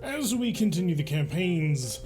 as we continue the campaigns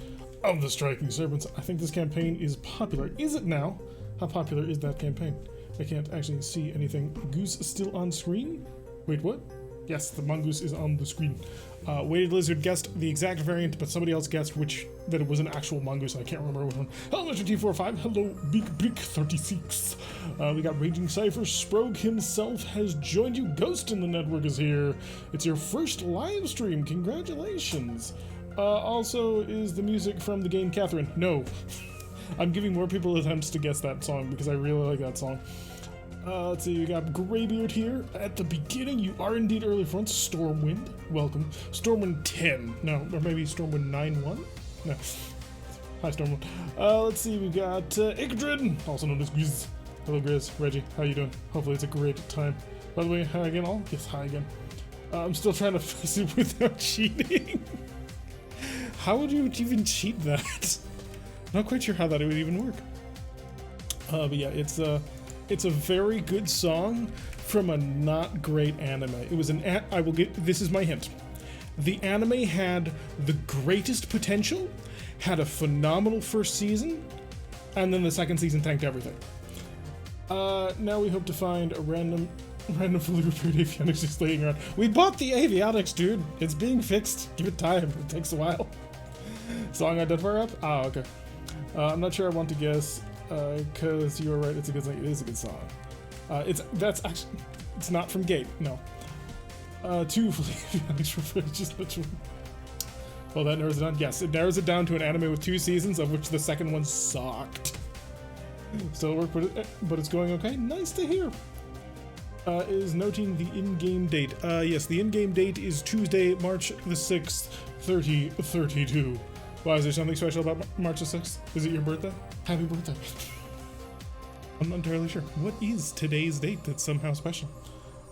of the Striking Serpents. I think this campaign is popular. Is it now? How popular is that campaign? I can't actually see anything. Goose is still on screen? Wait, what? Yes, the mongoose is on the screen. Weighted Lizard guessed the exact variant, but somebody else guessed that it was an actual mongoose. I can't remember which one. Hello, Mr. T45. Hello, Big 36. We got Raging Cypher. Sprogue himself has joined you. Ghost in the network is here. It's your first live stream. Congratulations. Also, is the music from the game Catherine? No. I'm giving more people attempts to guess that song because I really like that song. Let's see, you got Greybeard here. At the beginning, you are indeed early front. Stormwind, welcome. Stormwind 10, no, or maybe Stormwind 9-1? No. Hi, Stormwind. Let's see, we got Icadrid, also known as Grizz. Hello, Grizz. Reggie, how you doing? Hopefully it's a great time. By the way, hi again, all? Yes, hi again. I'm still trying to face it without cheating. How would you even cheat that? Not quite sure how that would even work. But yeah, it's a very good song from a not great anime. It was this is my hint. The anime had the greatest potential, had a phenomenal first season, and then the second season tanked everything. Now we hope to find a random fully repaired avionics just laying around. We bought the avionics, dude. It's being fixed. Give it time. It takes a while. Song on Deadfire up? Ah, okay. I'm not sure I want to guess. Because you were right, it's a good song. It is a good song. It's not from Gate, no. Two just literally. Well, that narrows it down. Yes, it narrows it down to an anime with 2 seasons, of which the second one sucked. Still work, but it's going okay. Nice to hear. Is noting the in-game date. Yes, the in-game date is Tuesday, March the 6th, 3032. Why, is there something special about March the 6th? Is it your birthday? Happy birthday. I'm not entirely sure. What is today's date that's somehow special?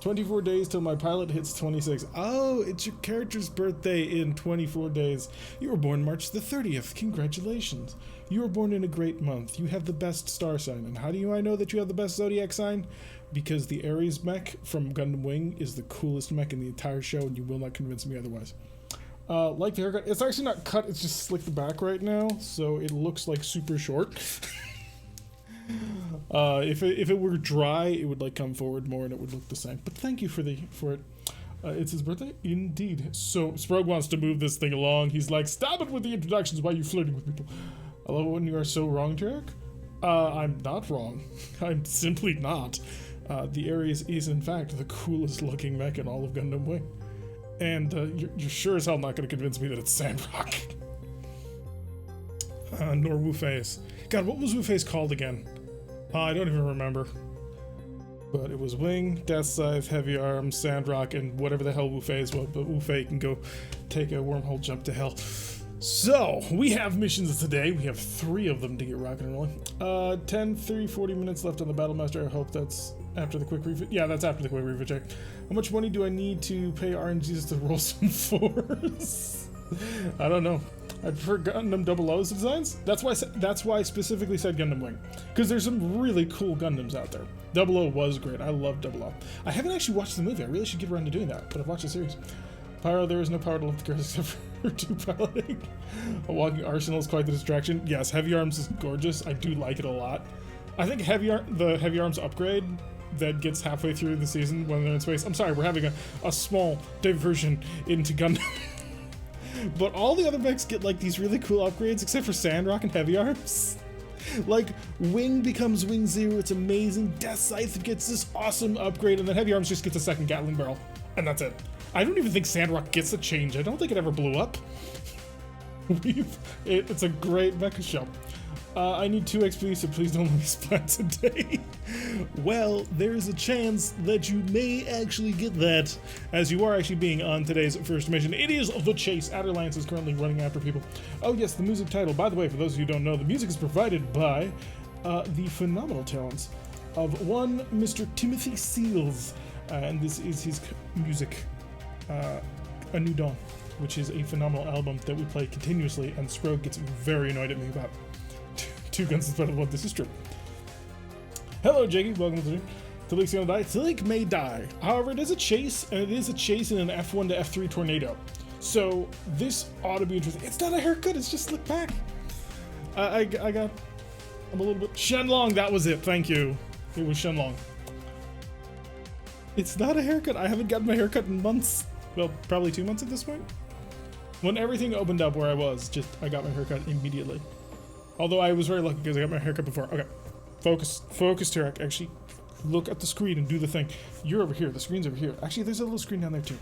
24 days till my pilot hits 26. Oh, it's your character's birthday in 24 days. You were born March the 30th. Congratulations. You were born in a great month. You have the best star sign. And how do I know that you have the best zodiac sign? Because the Aries mech from Gundam Wing is the coolest mech in the entire show, and you will not convince me otherwise. Like the haircut, it's actually not cut, it's just slicked back right now, so it looks like super short. If it were dry, it would like come forward more and it would look the same. But thank you for it. It's his birthday? Indeed. So Sprogue wants to move this thing along. He's like, stop it with the introductions, why are you flirting with people? I love it when you are so wrong, Tarek. I'm not wrong. I'm simply not. The Ares is in fact the coolest looking mech in all of Gundam Wing. And you're sure as hell not going to convince me that it's Sandrock. Nor Wu-Fei's. God, what was Wu-Fei's called again? I don't even remember. But it was Wing, Death Scythe, Heavy Arms, Sandrock, and whatever the hell Wu-Fei's was. But Wu-Fei can go take a wormhole jump to hell. So, we have missions today. We have 3 of them to get rocking and rolling. 10, 30, 40 minutes left on the Battlemaster. I hope that's after the quick refit. Yeah, that's after the quick refit check. How much money do I need to pay RNGs to roll some 4s? I don't know. I prefer Gundam 00's designs. That's why I specifically said Gundam Wing. Because there's some really cool Gundams out there. 00 was great. I love 00. I haven't actually watched the movie. I really should get around to doing that, but I've watched the series. Pyro, there is no power to lift the cars except for 2 piloting. A walking arsenal is quite the distraction. Yes, Heavy Arms is gorgeous. I do like it a lot. I think the Heavy Arms upgrade that gets halfway through the season when they're in space. I'm sorry, we're having a small diversion into Gundam. But all the other mechs get like these really cool upgrades except for Sandrock and Heavy Arms. Like, Wing becomes Wing Zero, it's amazing. Death Scythe gets this awesome upgrade, and then Heavy Arms just gets a second Gatling barrel. And that's it. I don't even think Sandrock gets a change. I don't think it ever blew up. It's a great mecha show. I need 2 XP, so please don't let me splats a day. Well, there's a chance that you may actually get that, as you are actually being on today's first mission. It is The Chase. Adderlance is currently running after people. Oh yes, the music title. By the way, for those of you who don't know, the music is provided by the phenomenal talents of one Mr. Timothy Seals. And this is his music, A New Dawn, which is a phenomenal album that we play continuously, and Sprogue gets very annoyed at me about. 2 guns is better than 1, this is true. Hello, Jiggy, welcome to the stream. Talik's gonna die. Talik may die. However, it is a chase, and it is a chase in an F1 to F3 tornado. So this ought to be interesting. It's not a haircut, it's just slick back. I'm a little bit... Shenlong, that was it, thank you. It was Shenlong. It's not a haircut. I haven't gotten my haircut in months. Well, probably 2 months at this point. When everything opened up where I was, I got my haircut immediately. Although I was very lucky because I got my haircut before. Okay, focus, Tarek. Actually, look at the screen and do the thing. You're over here, the screen's over here. Actually, there's a little screen down there too.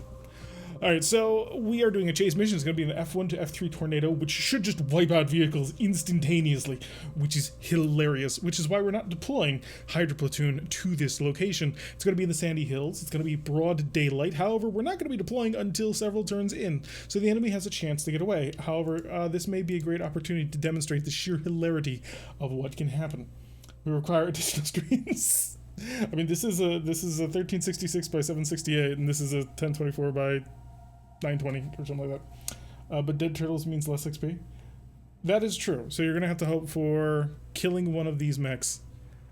Alright, so we are doing a chase mission. It's going to be an F1 to F3 tornado, which should just wipe out vehicles instantaneously, which is hilarious, which is why we're not deploying Hydra Platoon to this location. It's going to be in the Sandy Hills. It's going to be broad daylight. However, we're not going to be deploying until several turns in, so the enemy has a chance to get away. However, this may be a great opportunity to demonstrate the sheer hilarity of what can happen. We require additional screens. I mean, this is a 1366 by 768, and this is a 1024 by 920 or something like that. But dead turtles means less XP. That is true. So you're gonna have to hope for killing one of these mechs.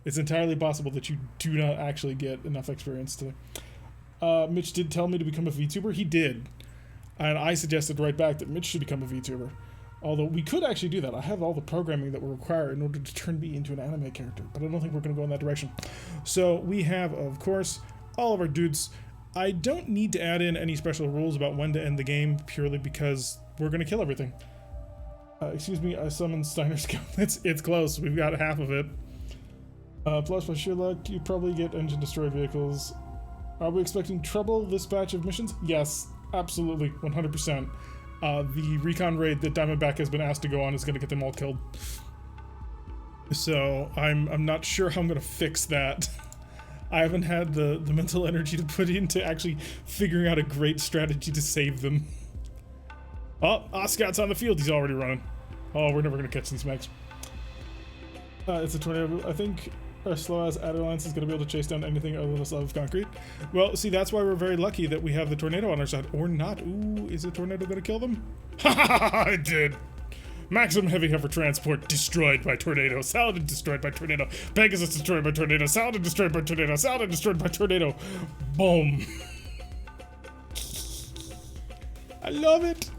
It's entirely possible that you do not actually get enough experience to. Mitch did tell me to become a VTuber. He did, and I suggested right back that Mitch should become a VTuber. Although we could actually do that. I have all the programming that we require in order to turn me into an anime character, but I don't think we're gonna go in that direction. So we have, of course, all of our dudes. I don't need to add in any special rules about when to end the game, purely because we're going to kill everything. Excuse me, I summoned Steiner's Scout. It's close. We've got half of it. Plus, by sheer luck, you probably get engine destroy vehicles. Are we expecting trouble this batch of missions? Yes, absolutely, 100%. The recon raid that Diamondback has been asked to go on is going to get them all killed. So I'm not sure how I'm going to fix that. I haven't had the mental energy to put into actually figuring out a great strategy to save them. Oh, Oscout's on the field. He's already running. Oh, we're never going to catch these mechs. It's a tornado. I think our slow-ass Adelance is going to be able to chase down anything other than a slab of concrete. Well, see, that's why we're very lucky that we have the tornado on our side. Or not. Ooh, is the tornado going to kill them? Ha ha ha! It did! Maximum heavy heifer transport destroyed by tornado. Saladin destroyed by tornado. Pegasus destroyed by tornado. Saladin destroyed by tornado. Saladin destroyed by tornado. Boom. I love it.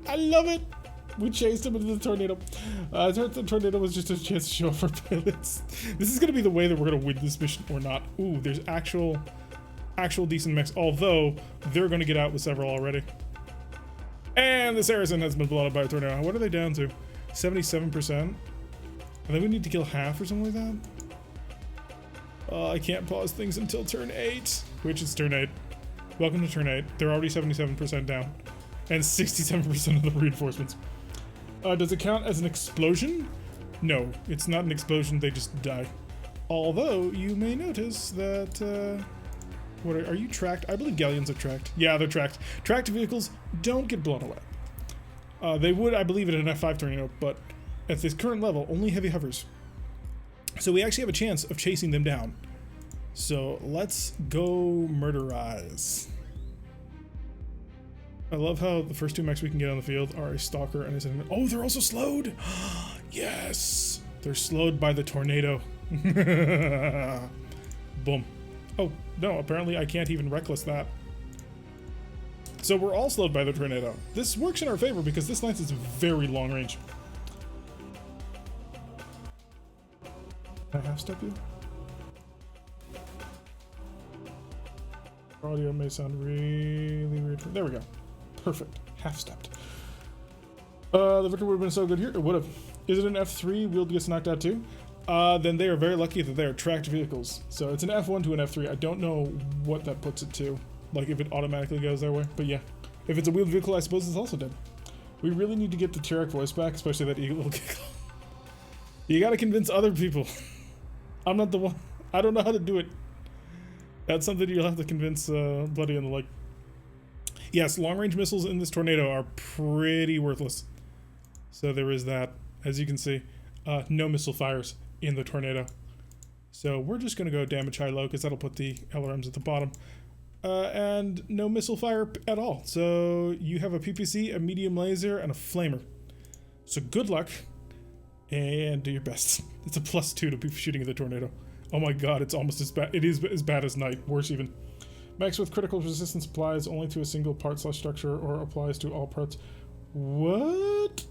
I love it. We chased him into the tornado. I thought the tornado was just a chance to show off our pilots. This is going to be the way that we're going to win this mission or not. Ooh, there's actual decent mechs. Although, they're going to get out with several already. And the Saracen has been blown up by a tornado. What are they down to? 77%? I think we need to kill half or something like that. I can't pause things until turn 8. Which is turn 8. Welcome to turn 8. They're already 77% down. And 67% of the reinforcements. Does it count as an explosion? No, it's not an explosion, they just die. Although, you may notice that, what are you tracked? I believe galleons are tracked. Yeah, they're tracked. Tracked vehicles don't get blown away. They would, I believe, at an F5 tornado, but at this current level, only heavy hovers. So we actually have a chance of chasing them down. So let's go murderize. I love how the first two mechs we can get on the field are a stalker and his enemy. Oh, they're also slowed! Yes! They're slowed by the tornado. Boom. Oh, no, apparently I can't even reckless that. So we're all slowed by the tornado. This works in our favor because this lance is very long range. Can I half step you? Audio may sound really weird. There we go. Perfect. Half stepped. The victor would have been so good here. It would have. Is it an F3? Wheel gets knocked out too? Then they are very lucky that they are tracked vehicles. So it's an F1 to an F3. I don't know what that puts it to. Like if it automatically goes their way. But yeah. If it's a wheeled vehicle, I suppose it's also dead. We really need to get the Tarek voice back, especially that little giggle. You gotta convince other people. I'm not the one. I don't know how to do it. That's something you'll have to convince Bloody and the like. Yes, long-range missiles in this tornado are pretty worthless. So there is that. As you can see, no missile fires in the tornado. So we're just going to go damage high-low because that'll put the LRMs at the bottom. And no missile fire at all. So you have a PPC, a medium laser, and a flamer. So good luck and do your best. It's a +2 to be shooting at the tornado. Oh my god, it's almost as bad. It is as bad as night. Worse even. Mechs with critical resistance applies only to a single part / structure or applies to all parts. What?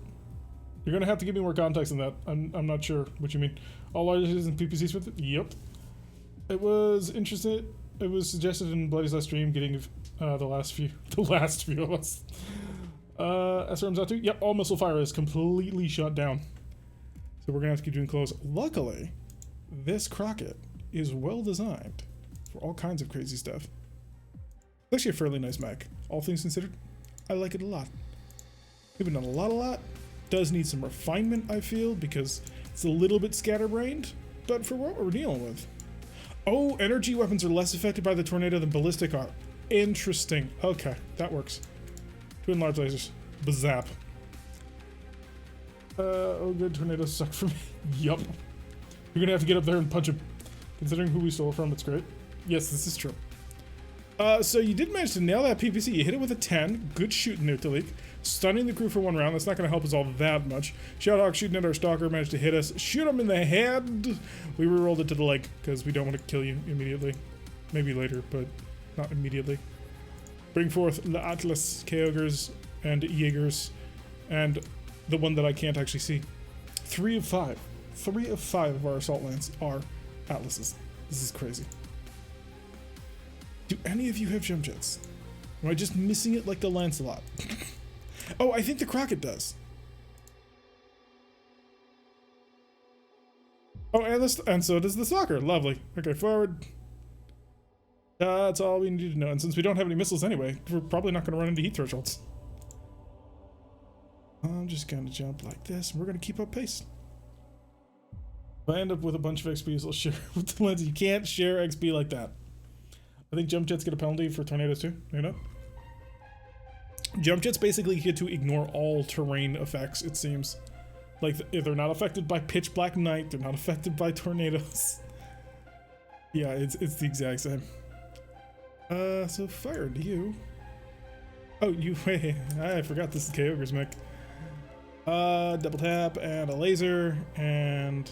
You're gonna have to give me more context on that. I'm not sure what you mean. All larges and PPCs with it? Yep. It was interesting. It was suggested in Bloody's last stream, getting the last few of us. SRM's out too. Yep, all missile fire is completely shut down. So we're gonna have to keep doing close. Luckily, this Crockett is well designed for all kinds of crazy stuff. It's actually a fairly nice mech, all things considered. I like it a lot. Maybe not a lot. Does need some refinement, I feel, because it's a little bit scatterbrained, but for what we're dealing with. Oh, energy weapons are less affected by the tornado than ballistic are. Interesting. Okay, that works. Twin large lasers. Bazap. Oh good, tornadoes suck for me. Yup. You're gonna have to get up there and punch him. Considering who we stole from, it's great. Yes, this is true. So you did manage to nail that PPC. You hit it with a 10. Good shooting there, Talik. Stunning the crew for 1 round. That's not going to help us all that much. Shouthawk shooting at our stalker. Managed to hit us. Shoot him in the head. We rerolled it to the leg because we don't want to kill you immediately. Maybe later, but not immediately. Bring forth the Atlas, Kyogres, and Jaegers. And the one that I can't actually see. 3 of 5. 3 of 5 of our assault lands are Atlases. This is crazy. Do any of you have jump jets? Am I just missing it like the Lancelot? Oh, I think the Crockett does. Oh, and so does the Stalker. Lovely. Okay, forward. That's all we need to know. And since we don't have any missiles anyway, we're probably not going to run into heat thresholds. I'm just going to jump like this, and we're going to keep up pace. If I end up with a bunch of XPs, I'll share with the lens. You can't share XP like that. I think jump jets get a penalty for tornadoes too, you know? Jump jets basically get to ignore all terrain effects, it seems. Like, they're not affected by pitch black night, they're not affected by tornadoes. Yeah, it's the exact same. So fire to you. Oh, you, wait, I forgot this is Kyogre's mech. Double tap and a laser, and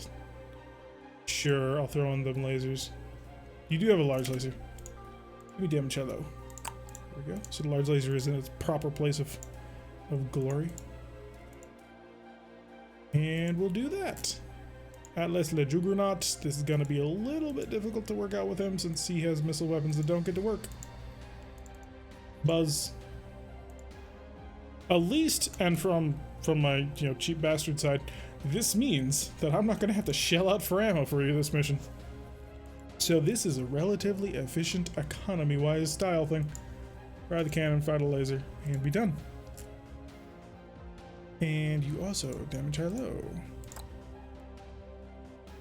sure, I'll throw in them lasers. You do have a large laser. Give me damage hello. There we go. So the large laser is in its proper place of glory. And we'll do that. Atlas Le Juggernaut. This is gonna be a little bit difficult to work out with him since he has missile weapons that don't get to work. Buzz. At least, and from my cheap bastard side, this means that I'm not gonna have to shell out for ammo for you this mission. So this is a relatively efficient, economy-wise style thing. Fire the cannon, fire the laser, and be done. And you also damage high low.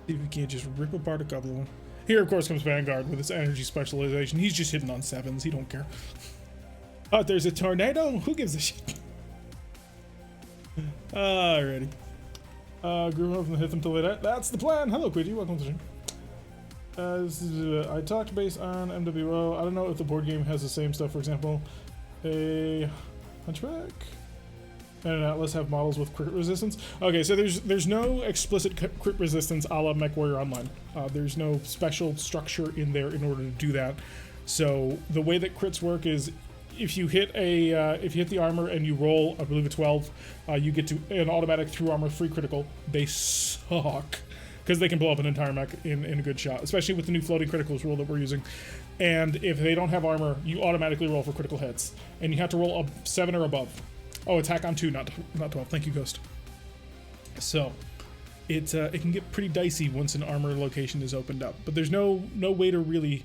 See if we can't just rip apart a couple of them. Here, of course, comes Vanguard with its energy specialization. He's just hitting on 7s. He don't care. Oh, there's a tornado? Who gives a shit? Alrighty. Grew up and hit them till they die. That's the plan. Hello, Quidgy. Welcome to the stream. I talked based on MWO. I don't know if the board game has the same stuff. For example, a Hunchback and an Atlas have models with crit resistance. Okay, so there's no explicit crit resistance a la MechWarrior Online. There's no special structure in there in order to do that. So the way that crits work is if you hit the armor and you roll, I believe a 12, you get to an automatic through armor free critical. They suck. Because they can blow up an entire mech in a good shot, especially with the new floating criticals rule that we're using. And if they don't have armor, you automatically roll for critical hits. And you have to roll a 7 or above. Oh, attack on 2, not 12. Thank you, Ghost. So, it can get pretty dicey once an armor location is opened up. But there's no way to really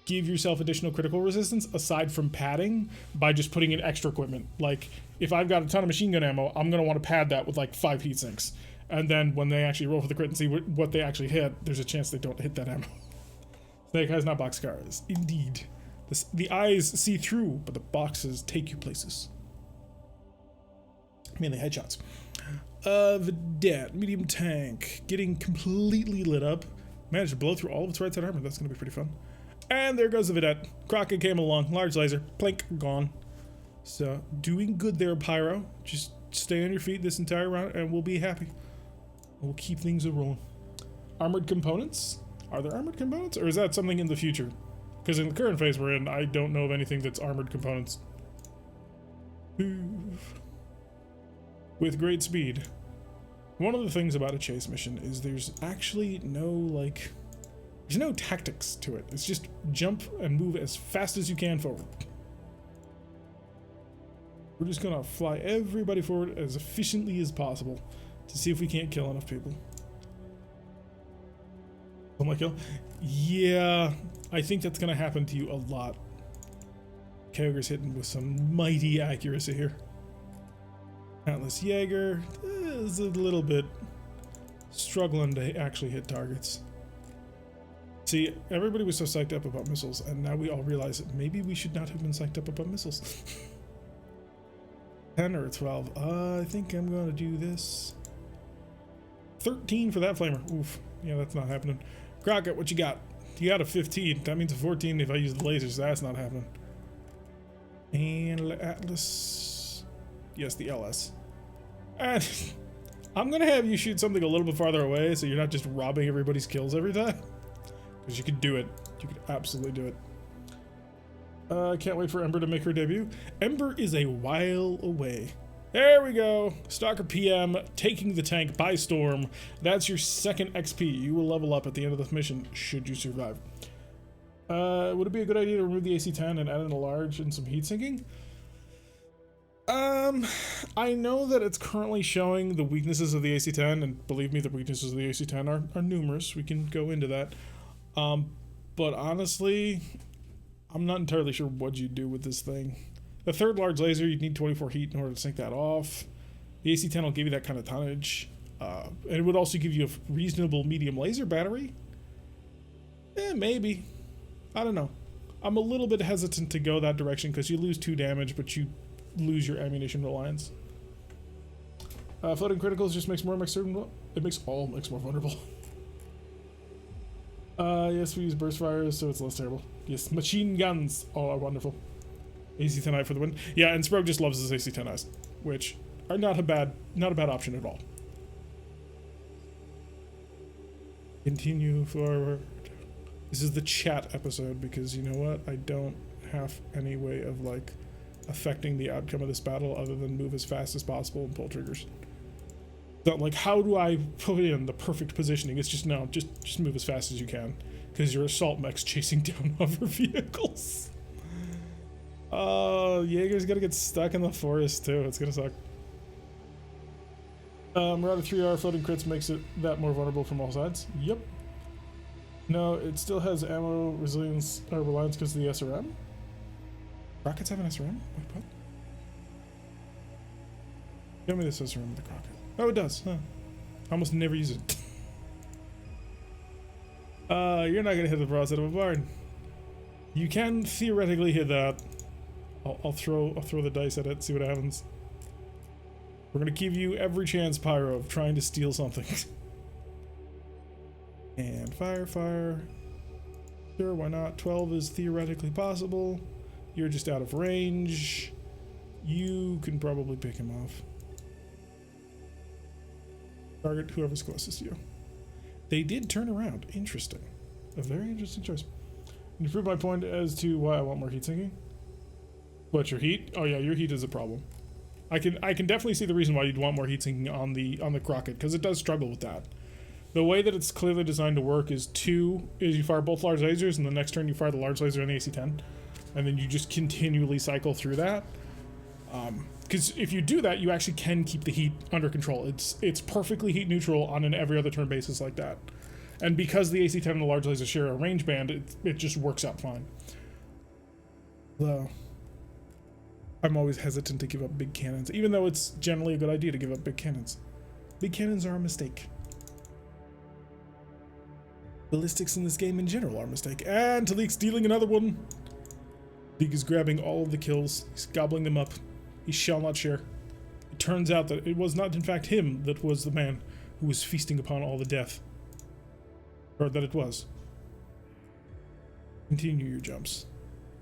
give yourself additional critical resistance aside from padding by just putting in extra equipment. Like, if I've got a ton of machine gun ammo, I'm going to want to pad that with like 5 heat sinks. And then when they actually roll for the crit and see what they actually hit, there's a chance they don't hit that ammo. Snake eyes, not boxcars. Indeed. The eyes see through, but the boxes take you places. Mainly headshots. Vedette, medium tank, getting completely lit up. Managed to blow through all of its right side armor. That's going to be pretty fun. And there goes the Vedette. Crockett came along. Large laser. Plink. Gone. So, doing good there, Pyro. Just stay on your feet this entire round and we'll be happy. We'll keep things a rolling. Armored components? Are there armored components? Or is that something in the future? Because in the current phase we're in, I don't know of anything that's armored components. Move. With great speed. One of the things about a chase mission is there's actually no, like, there's no tactics to it. It's just jump and move as fast as you can forward. We're just gonna fly everybody forward as efficiently as possible to see if we can't kill enough people. Oh my god. Yeah, I think that's gonna happen to you a lot. Kyogre's hitting with some mighty accuracy here. Atlas Jaeger is a little bit struggling to actually hit targets. See, everybody was so psyched up about missiles, and now we all realize that maybe we should not have been psyched up about missiles. 10 or 12. I think I'm gonna do this. 13 for that flamer. Oof. Yeah, that's not happening. Crockett, what you got? You got a 15. That means a 14 if I use the lasers. That's not happening. And Atlas. Yes, the LS. And I'm gonna have you shoot something a little bit farther away so you're not just robbing everybody's kills every time. Because you could do it. You could absolutely do it. I can't wait for Ember to make her debut. Ember is a while away. There we go. Stalker PM taking the tank by storm. That's your second XP. You will level up at the end of this mission should you survive. Would it be a good idea to remove the AC-10 and add in a large and some heat sinking? I know that it's currently showing the weaknesses of the AC-10, and believe me, the weaknesses of the AC-10 are numerous. We can go into that. But honestly, I'm not entirely sure what you do with this thing. The third large laser, you'd need 24 heat in order to sink that off. The AC-10 will give you that kind of tonnage. And it would also give you a reasonable medium laser battery. Maybe. I don't know. I'm a little bit hesitant to go that direction because you lose 2 damage, but you lose your ammunition reliance. Floating criticals just makes more mechs vulnerable. It makes all mechs more vulnerable. Yes, we use burst fires, so it's less terrible. Yes, machine guns all are wonderful. AC-10i for the win. Yeah, and Sprogue just loves his AC-10is, which are not a bad option at all. Continue forward. This is the chat episode because you know what? I don't have any way of like affecting the outcome of this battle other than move as fast as possible and pull triggers. Not like how do I put in the perfect positioning? It's just no, just move as fast as you can because your assault mech's chasing down hover vehicles. Jaeger's gonna get stuck in the forest too. It's gonna suck. Marauder 3R floating crits makes it that more vulnerable from all sides. Yep. No, it still has ammo resilience or reliance because of the SRM. Rockets have an SRM? Wait, what? Show me this SRM with the Crockett. Oh, it does, huh? I almost never use it. You're not gonna hit the broadside of a barn. You can theoretically hit that. I'll throw the dice at it, see what happens. We're gonna give you every chance, Pyro, of trying to steal something. And fire. Sure, why not? 12 is theoretically possible. You're just out of range. You can probably pick him off. Target whoever's closest to you. They did turn around. Interesting. A very interesting choice. You prove my point as to why I want more heat sinking. What, your heat? Oh yeah, your heat is a problem. I can definitely see the reason why you'd want more heat sinking on the Crockett, because it does struggle with that. The way that it's clearly designed to work is you fire both large lasers, and the next turn you fire the large laser and the AC-10, and then you just continually cycle through that. Because if you do that, you actually can keep the heat under control. It's perfectly heat neutral on an every other turn basis like that. And because the AC-10 and the large laser share a range band, it just works out fine. Though, I'm always hesitant to give up big cannons, even though it's generally a good idea to give up big cannons. Big cannons are a mistake. Ballistics in this game in general are a mistake. And Talik's dealing another one. Talik is grabbing all of the kills. He's gobbling them up. He shall not share. It turns out that it was not in fact him that was the man who was feasting upon all the death. Or that it was. Continue your jumps.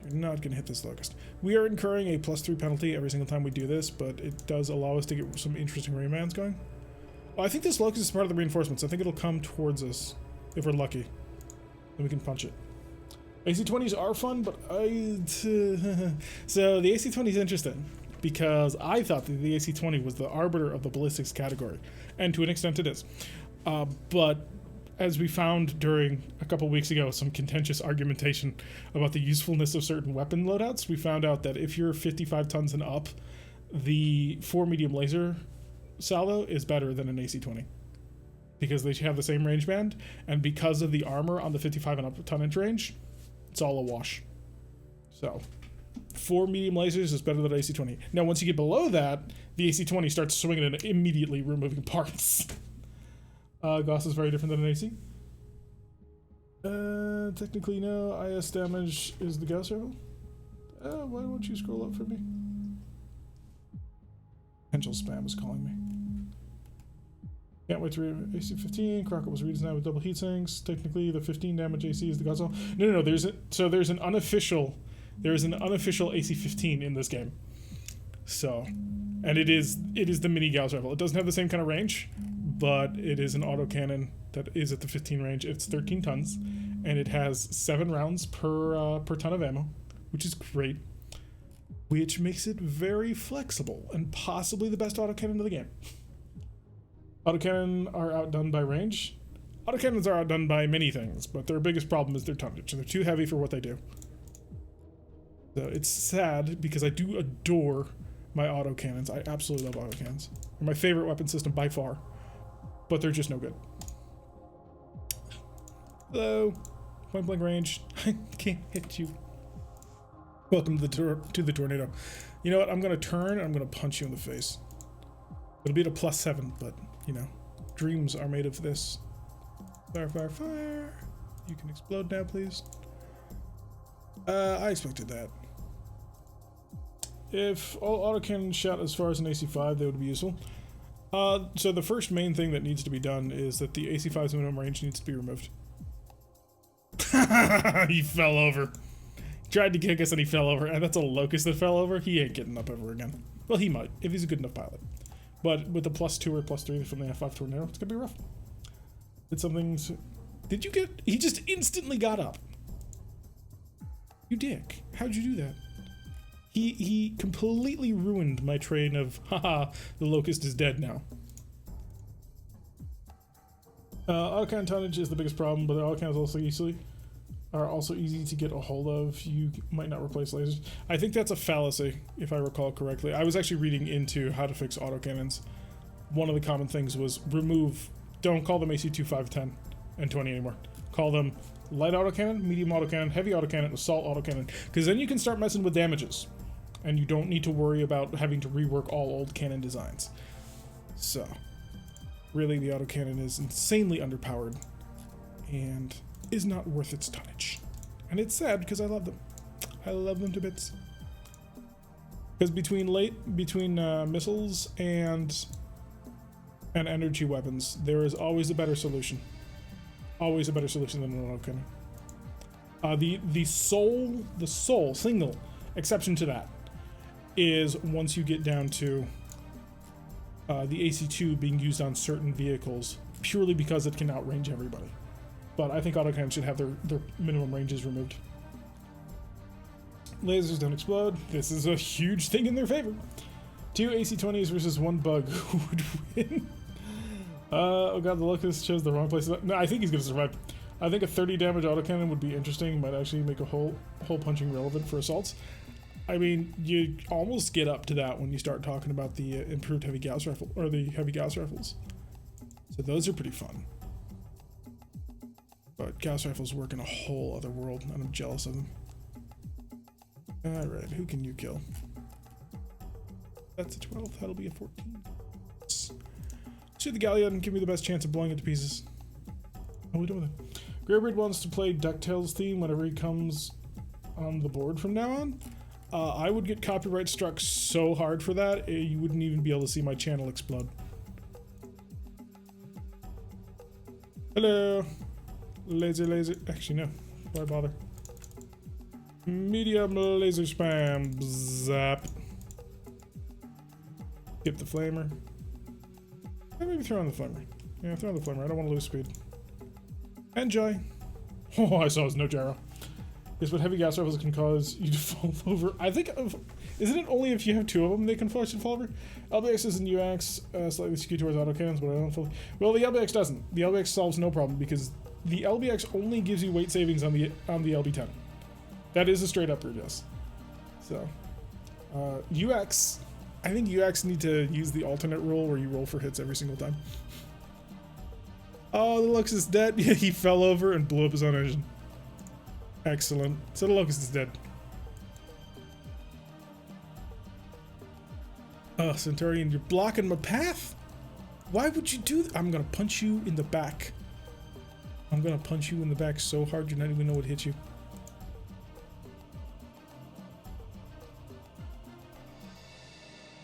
You're not going to hit this locust. We are incurring a +3 penalty every single time we do this, but it does allow us to get some interesting rayman's going. Well, I think this locust is part of the reinforcements. I think it'll come towards us if we're lucky. Then we can punch it. AC-20s are fun, but so the AC-20 is interesting because I thought that the AC-20 was the arbiter of the ballistics category, and to an extent it is. But as we found during a couple weeks ago, some contentious argumentation about the usefulness of certain weapon loadouts, we found out that if you're 55 tons and up, the 4 medium laser salvo is better than an AC-20 because they have the same range band, and because of the armor on the 55 and up tonnage range, it's all a wash. So 4 medium lasers is better than AC-20. Now once you get below that, the AC-20 starts swinging and immediately removing parts. Gauss is very different than an AC. Technically no, IS damage is the Gauss rifle. Why won't you scroll up for me? Potential spam is calling me. Can't wait to read AC-15. Crocker was redesigned with double heat sinks. Technically, the 15 damage AC is the Gauss. No. There's an unofficial AC-15 in this game. So, and it is the mini Gauss rifle. It doesn't have the same kind of range, but it is an autocannon that is at the 15 range. It's 13 tons, and it has 7 rounds per ton of ammo, which is great. Which makes it very flexible and possibly the best autocannon of the game. Autocannon are outdone by range. Autocannons are outdone by many things, but their biggest problem is their tonnage, and they're too heavy for what they do. So it's sad because I do adore my autocannons. I absolutely love autocannons. They're my favorite weapon system by far, but they're just no good. Hello, point blank range. I can't hit you. Welcome to the tornado. You know what? I'm gonna turn. I'm gonna punch you in the face. It'll be at a +7, but you know, dreams are made of this. Fire, fire, fire. You can explode now, please. I expected that. If all autocannons shot as far as an AC-5, they would be useful. So the first main thing that needs to be done is that the AC-5's minimum range needs to be removed. He fell over. Tried to kick us and he fell over, and that's a locust that fell over. He ain't getting up ever again. Well, he might, if he's a good enough pilot. But with the +2 or +3 from the F5 tornado, it's gonna be rough. Did something... Did you get... He just instantly got up. You dick. How'd you do that? He completely ruined my train of, haha, the locust is dead now. Autocannon tonnage is the biggest problem, but the autocannons are also easy to get a hold of. You might not replace lasers. I think that's a fallacy, if I recall correctly. I was actually reading into how to fix autocannons. One of the common things was don't call them AC-2, 5, 10, and 20 anymore. Call them light autocannon, medium autocannon, heavy autocannon, assault autocannon, because then you can start messing with damages, and you don't need to worry about having to rework all old cannon designs. So, really the autocannon is insanely underpowered, and is not worth its tonnage. And it's sad because I love them. I love them to bits. Because between missiles and energy weapons, there is always a better solution. Always a better solution than an autocannon. The sole single exception to that is once you get down to the AC-2 being used on certain vehicles purely because it can outrange everybody. But I think autocannons should have their minimum ranges removed. Lasers don't explode. This is a huge thing in their favor. 2 AC-20s versus 1 bug. Who would win? Oh god, the locust chose the wrong place. No, I think he's gonna survive. I think a 30 damage autocannon would be interesting. Might actually make a hole punching relevant for assaults. I mean, you almost get up to that when you start talking about the improved heavy Gauss rifle, or the heavy Gauss rifles. So those are pretty fun. But Gauss rifles work in a whole other world, and I'm jealous of them. Alright, who can you kill? That's a 12, that'll be a 14. Shoot the galleon and give me the best chance of blowing it to pieces. How are we doing with it? Greybird wants to play DuckTales theme whenever he comes on the board from now on. I would get copyright struck so hard for that, you wouldn't even be able to see my channel explode. Hello! Laser. Actually, no. Why bother? Medium laser spam. Zap. Skip the flamer. Maybe throw on the flamer. Yeah, throw on the flamer. I don't want to lose speed. Enjoy. Oh, I saw his no gyro. Yes, but heavy gas rifles can cause you to fall over. I think, isn't it only if you have 2 of them they can fall over? LBXs and UX slightly skew towards autocannons, but I don't fully. Well, the LBX doesn't. The LBX solves no problem because the LBX only gives you weight savings on the LB10. That is a straight upgrade, yes. So, UX, I think UX need to use the alternate roll where you roll for hits every single time. Oh, the Locust is dead. Yeah, he fell over and blew up his own engine. Excellent. So the Locust is dead. Oh, Centaurian, you're blocking my path? Why would you do that? I'm gonna punch you in the back. I'm gonna punch you in the back so hard you don't even know what hit you.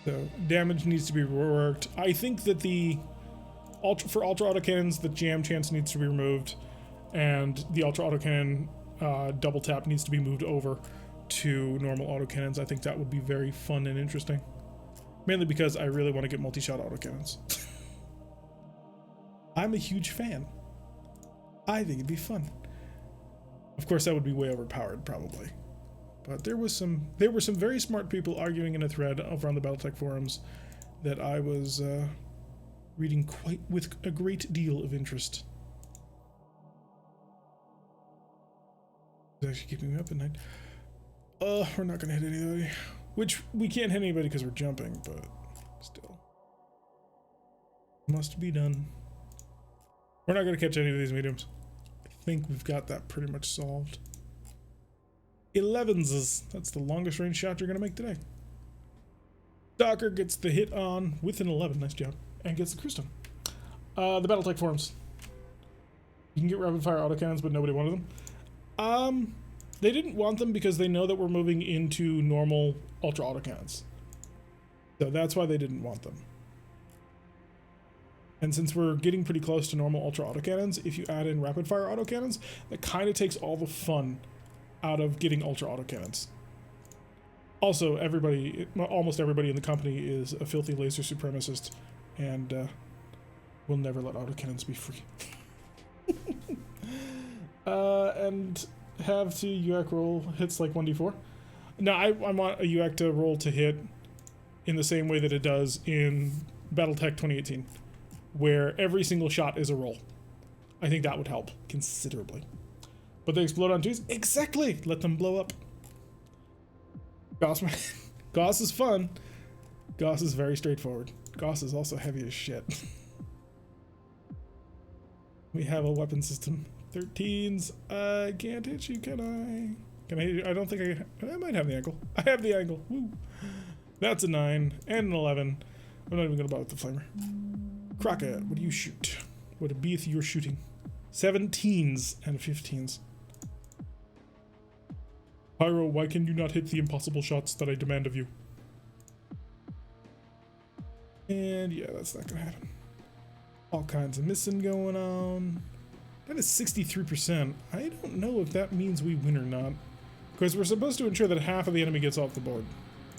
So damage needs to be reworked. I think that for ultra autocannons, the jam chance needs to be removed, and the ultra autocannon double tap needs to be moved over to normal autocannons. I think that would be very fun and interesting. Mainly because I really want to get multi-shot autocannons. I'm a huge fan. I think it'd be fun. Of course, that would be way overpowered, probably. But there were some very smart people arguing in a thread over on the Battletech forums that I was reading with a great deal of interest. It's actually keeping me up at night. We're not gonna hit anybody. Which, we can't hit anybody because we're jumping, but still. Must be done. We're not gonna catch any of these mediums. I think we've got that pretty much solved. 11s, that's the longest range shot you're gonna make today. Docker gets the hit on with an 11, nice job, and gets the cruise done. The Battletech forums. You can get rapid fire autocannons, but nobody wanted them. They didn't want them because they know that we're moving into normal ultra autocannons. So that's why they didn't want them. And since we're getting pretty close to normal ultra autocannons, if you add in rapid fire autocannons, that kind of takes all the fun out of getting ultra autocannons. Also, almost everybody in the company is a filthy laser supremacist, and will never let autocannons be free. And have to UAC roll hits like 1d4. No, I want a UAC to roll to hit in the same way that it does in Battletech 2018, where every single shot is a roll. I think that would help considerably. But they explode on twos? Exactly! Let them blow up. Gauss, Gauss is fun. Gauss is very straightforward. Gauss is also heavy as shit. We have a weapon system. 13s. I can't hit you, can I? Can I hit you? I don't think I might have the angle. I have the angle. Woo. That's a 9 and an 11. I'm not even gonna bother with the flamer. Crockett, what do you shoot? What a beef you're shooting. 17s and 15s. Pyro, why can you not hit the impossible shots that I demand of you? And yeah, that's not gonna happen. All kinds of missing going on. That is 63%. I don't know if that means we win or not. Because we're supposed to ensure that half of the enemy gets off the board.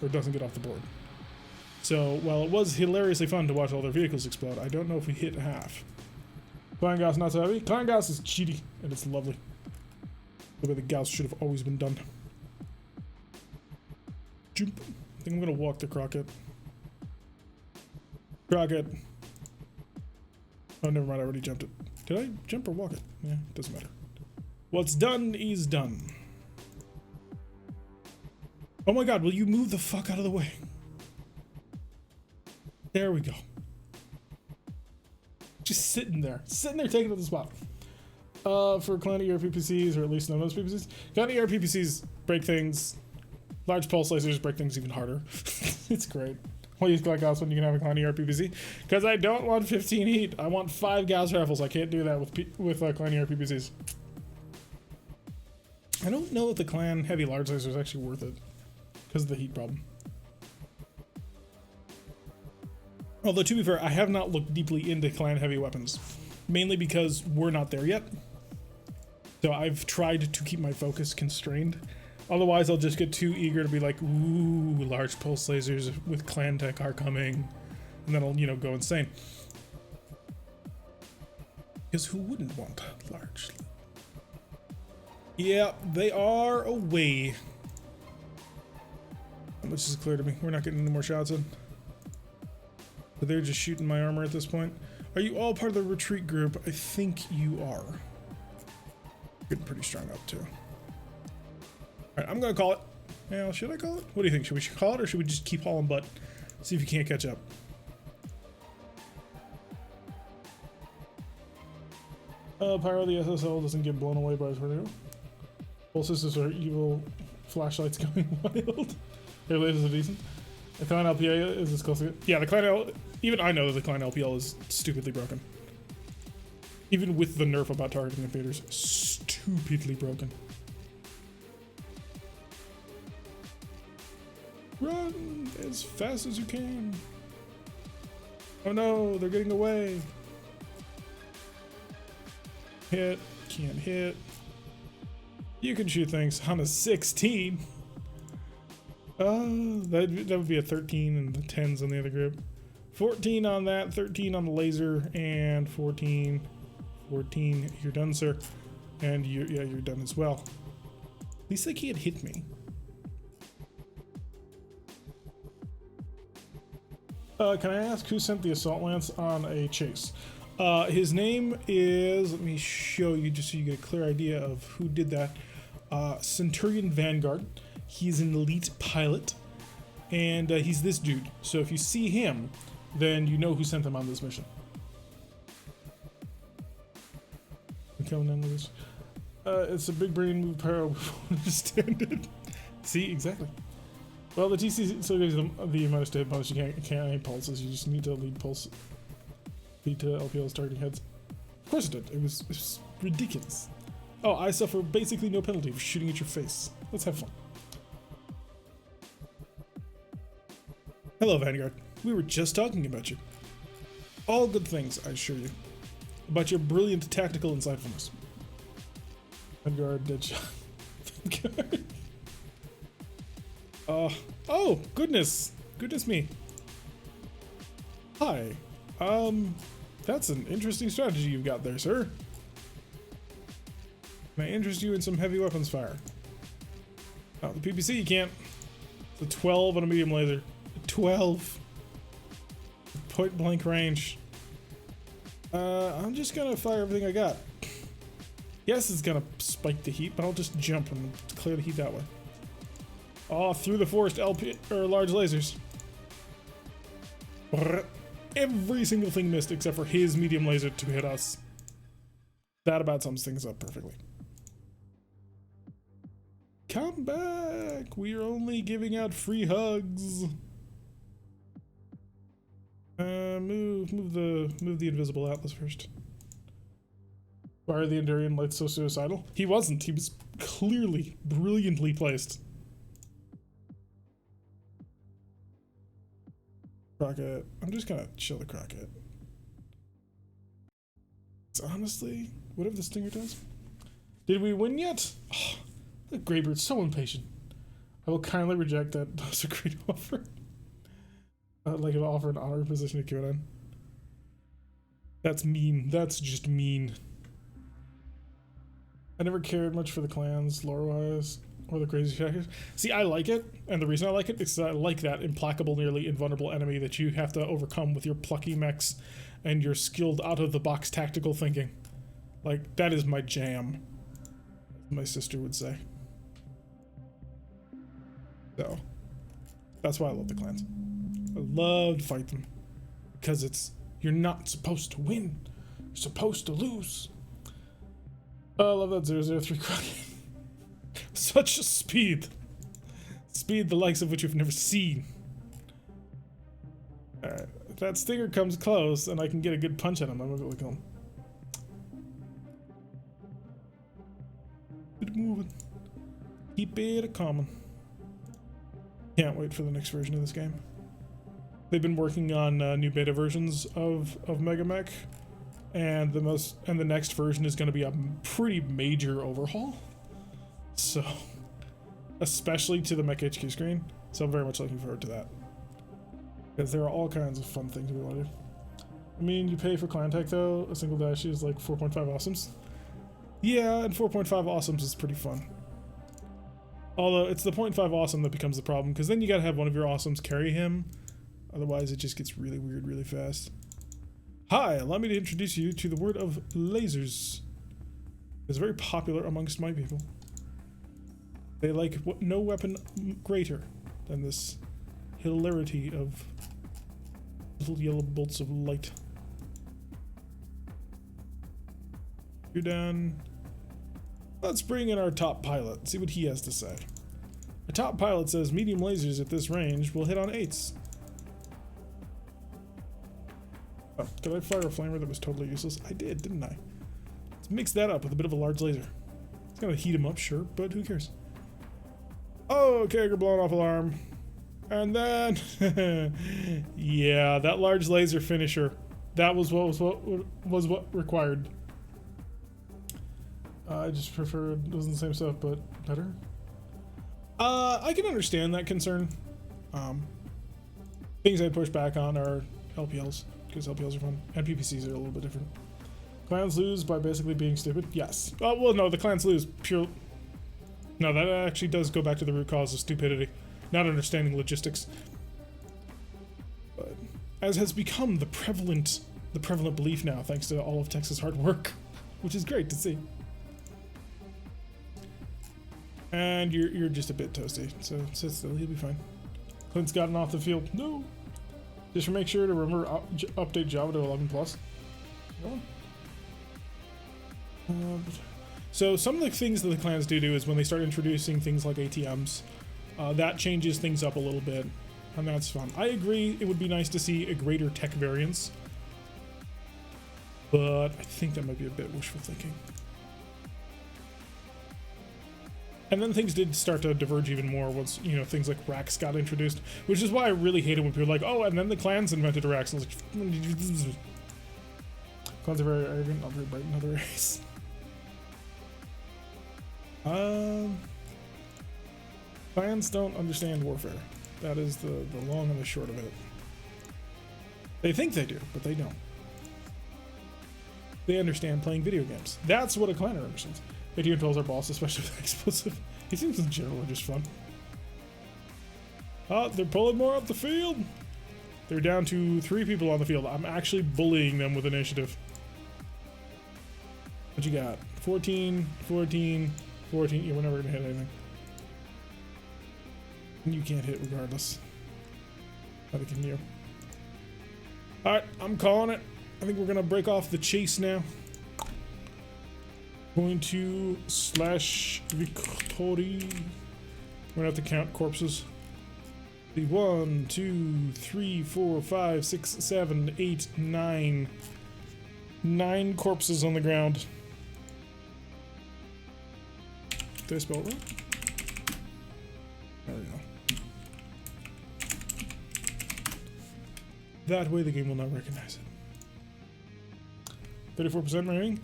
Or doesn't get off the board. So, while it was hilariously fun to watch all their vehicles explode, I don't know if we hit half. Clan Gauss not so heavy. Clan Gauss is cheaty, and it's lovely. The way the Gauss should have always been done. Jump. I think I'm gonna walk to Crockett. Crockett. Oh, never mind, I already jumped it. Did I jump or walk it? Yeah, doesn't matter. What's done is done. Oh my god, will you move the fuck out of the way? There we go. Just sitting there taking up the spot. For Clan ERP PCs, or at least none of those PCs. Clan ERP PCs break things. Large pulse lasers break things even harder. It's great. I'll use Clan Gauss when you can have a Clan ERP PC. Because I don't want 15 heat. I want 5 Gauss rifles. I can't do that with Clan ERP PCs. I don't know if the Clan heavy large laser is actually worth it. Because of the heat problem. Although, to be fair, I have not looked deeply into Clan heavy weapons. Mainly because we're not there yet. So I've tried to keep my focus constrained. Otherwise, I'll just get too eager to be like, ooh, large pulse lasers with Clan Tech are coming. And then I'll, you know, go insane. Because who wouldn't want large? Yeah, they are away. How much is clear to me? We're not getting any more shots in. But they're just shooting my armor at this point. Are you all part of the retreat group? I think you are. Getting pretty strung up too. Alright, I'm gonna call it. Well, should I call it? What do you think? Should we call it, or should we just keep hauling butt? See if you can't catch up. Pyro, the SSL doesn't get blown away by his tornado. Both systems are evil flashlights going wild. Their lasers are decent. The Klein LPL is as close to it. Yeah, the Klein L. Even I know that the Klein LPL is stupidly broken. Even with the nerf about targeting invaders, stupidly broken. Run as fast as you can. Oh no, they're getting away. Hit, can't hit. You can shoot things on a 16. That would be a 13 and the 10s on the other group. 14 on that, 13 on the laser, and 14. You're done, sir. And you're done as well. At least they can't hit me. Can I ask who sent the assault lance on a chase? His name is, let me show you just so you get a clear idea of who did that. Centurion Vanguard. He's an elite pilot, and he's this dude. So if you see him, then you know who sent him on this mission. I'm coming in with this. It's a big brain move, Pyro. We won't understand it. See, exactly. Well, the TC still gives them the amount of state bonus. You can't aim pulses. You just need to lead pulse. Lead to LPL's targeting heads. Of course it did. It was ridiculous. Oh, I suffer basically no penalty for shooting at your face. Let's have fun. Hello, Vanguard. We were just talking about you. All good things, I assure you. About your brilliant tactical insightfulness. Vanguard, dead shot. Vanguard. Oh, goodness me. Hi. That's an interesting strategy you've got there, sir. Can I interest you in some heavy weapons fire? Oh, the PPC you can't. It's a 12 on a medium laser. 12. Point blank range. I'm just gonna fire everything I got. Yes, it's gonna spike the heat, but I'll just jump and clear the heat that way. Oh, through the forest LP or large lasers. Every single thing missed except for his medium laser to hit us. That about sums things up perfectly. Come back! We are only giving out free hugs. Move the invisible atlas first. Why are the Endurian lights so suicidal? He wasn't. He was clearly brilliantly placed. Crockett. I'm just gonna chill the Crockett. It's honestly, whatever the Stinger does. Did we win yet? Oh, the Greybird's so impatient. I will kindly reject that secret offer. Like an offer an honorary position to QAnon. That's mean. That's just mean. I never cared much for the clans, lore-wise, or the crazy shackers. See, I like it, and the reason I like it is that I like that implacable, nearly invulnerable enemy that you have to overcome with your plucky mechs and your skilled out-of-the-box tactical thinking. Like, that is my jam, as my sister would say. So, that's why I love the clans. I love to fight them, because you're not supposed to win, you're supposed to lose. I love that 003 Crockett. Such speed. Speed the likes of which you've never seen. Alright, if that Stinger comes close and I can get a good punch at him, I'm gonna go kill him. Keep it moving. Keep it a coming. Can't wait for the next version of this game. They've been working on new beta versions of MegaMek, and the next version is going to be a pretty major overhaul. So, especially to the MekHQ screen. So I'm very much looking forward to that, because there are all kinds of fun things we want to do. I mean, you pay for clan tech though. A single dash is like 4.5 awesomes. Yeah, and 4.5 awesomes is pretty fun. Although it's the 0.5 awesome that becomes the problem, because then you gotta have one of your awesomes carry him. Otherwise it just gets really weird really fast. Hi, allow me to introduce you to the word of lasers. It's very popular amongst my people. They like no weapon greater than this hilarity of little yellow bolts of light. You're done. Let's bring in our top pilot, see what he has to say. Our top pilot says medium lasers at this range will hit on 8s. Oh, did I fire a flamer that was totally useless? I did, didn't I? Let's mix that up with a bit of a large laser. It's gonna heat him up, sure, but who cares? Oh, okay, you're blowing off alarm. And then, yeah, that large laser finisher. That was what required. I just prefer it wasn't the same stuff, but better. I can understand that concern. Things I'd push back on are LPLs, because LPLs are fun, and PPCs are a little bit different. Clans lose by basically being stupid? Yes. Well, no, the clans lose pure... No, that actually does go back to the root cause of stupidity, not understanding logistics. But as has become the prevalent belief now, thanks to all of Texas' hard work, which is great to see. And you're just a bit toasty, so sit still, he'll be fine. Clint's gotten off the field. No! Just make sure to remember update Java to 11+. No. So some of the things that the clans do is when they start introducing things like ATMs, that changes things up a little bit, and that's fun. I agree it would be nice to see a greater tech variance, but I think that might be a bit wishful thinking. And then things did start to diverge even more once, you know, things like racks got introduced, which is why I really hated when people were like, oh, and then the clans invented racks. And I was like, clans are very arrogant, not very bright in other areas. Clans don't understand warfare. That is the long and the short of it. They think they do, but they don't. They understand playing video games. That's what a clanner understands. They controls our boss, especially with explosive. He seems in general just fun. Oh, they're pulling more up the field. They're down to 3 people on the field. I'm actually bullying them with initiative. What you got? 14, 14, 14. Yeah, we're never gonna hit anything. You can't hit regardless. Neither can you. Alright, I'm calling it. I think we're gonna break off the chase now. Going to slash victory. We're gonna have to count corpses. 1, 2, 3, 4, 5, 6, 7, 8, 9. 9 corpses on the ground. Did I spell it right? There we go. That way the game will not recognize it. 34% remaining.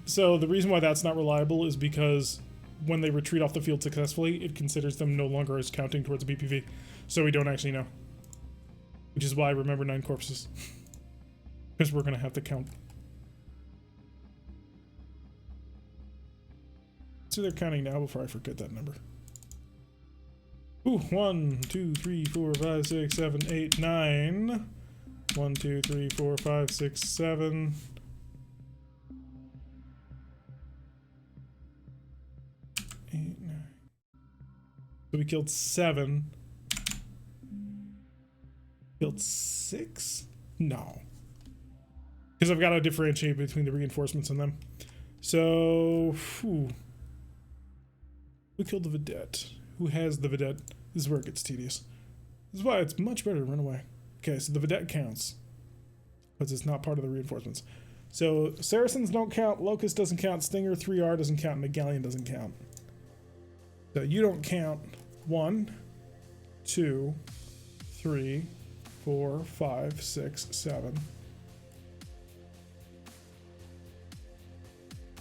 So the reason why that's not reliable is because when they retreat off the field successfully, it considers them no longer as counting towards a BPV. So we don't actually know. Which is why I remember 9 corpses. Because we're gonna have to count. So they're counting now before I forget that number. Ooh, 1, 2, 3, 4, 5, 6, 7, 8, 9. 1, 2, 3, 4, 5, 6, 7. 8, 9. So we killed 7. Killed 6? No. Because I've got to differentiate between the reinforcements and them. So, whew. Who killed the vedette? Who has the vedette? This is where it gets tedious. This is why it's much better to run away. Okay, so the vedette counts. Because it's not part of the reinforcements. So, Saracens don't count, Locust doesn't count, Stinger 3R doesn't count, and Megalion doesn't count. So you don't count 1, 2, 3, 4, 5, 6, 7.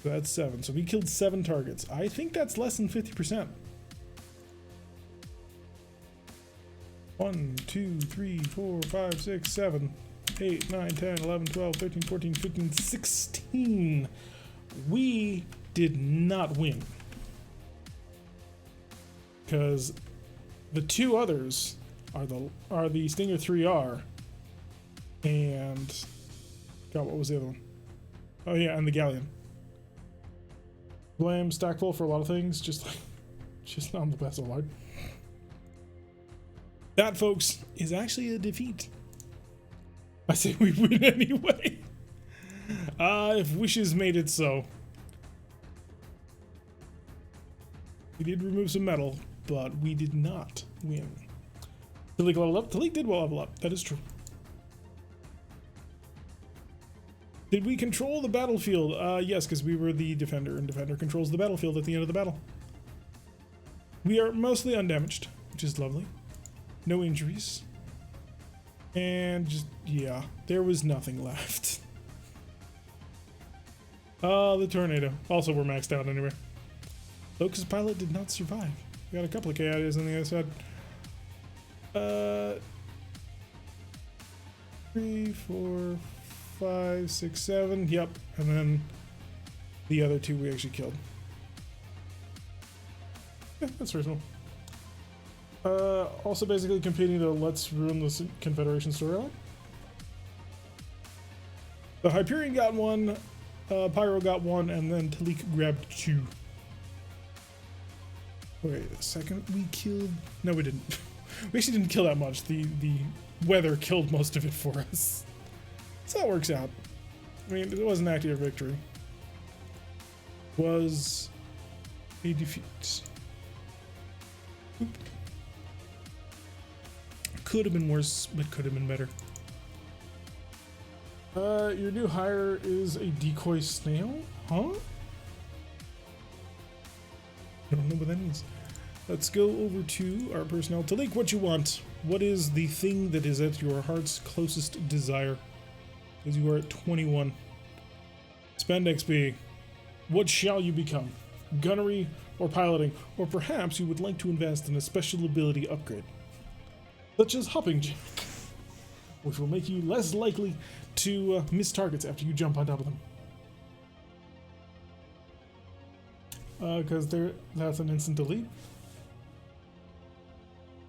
So that's 7. So we killed 7 targets. I think that's less than 50%. 1, 2, 3, 4, 5, 6, 7, 8, 9, 10, 11, 12, 13, 14, 15, 16. we did not win. Because the two others are the Stinger 3R and God, what was the other one? Oh yeah, and the Galleon. Blame Stackful for a lot of things, just not the best of luck. That, folks, is actually a defeat. I say we win anyway. If wishes made it so. We did remove some metal, but we did not win. Talik leveled up. Talik did well level up. That is true. Did we control the battlefield? Yes, because we were the defender, and defender controls the battlefield at the end of the battle. We are mostly undamaged, which is lovely. No injuries. And just, yeah, there was nothing left. The tornado. Also, we're maxed out anyway. Locust pilot did not survive. We got a couple of KIAs on the other side. 3, 4, 5, 6, 7. Yep. And then the other two we actually killed. Yeah, that's reasonable. Also basically competing to Let's Ruin the Confederation storyline. The Hyperion got one, Pyro got one, and then Talik grabbed 2. Wait a second, we killed... No, we didn't. We actually didn't kill that much. The weather killed most of it for us. So that works out. I mean, it wasn't actually a victory. It was a defeat. Oop. Could have been worse, but could have been better. Your new hire is a decoy snail? Huh? I don't know what that means. Let's go over to our personnel. Talik, what you want? What is the thing that is at your heart's closest desire? Because you are at 21. Spend XP. What shall you become? Gunnery or piloting? Or perhaps you would like to invest in a special ability upgrade, such as Hopping Jack, which will make you less likely to miss targets after you jump on top of them. Because that's an instant delete.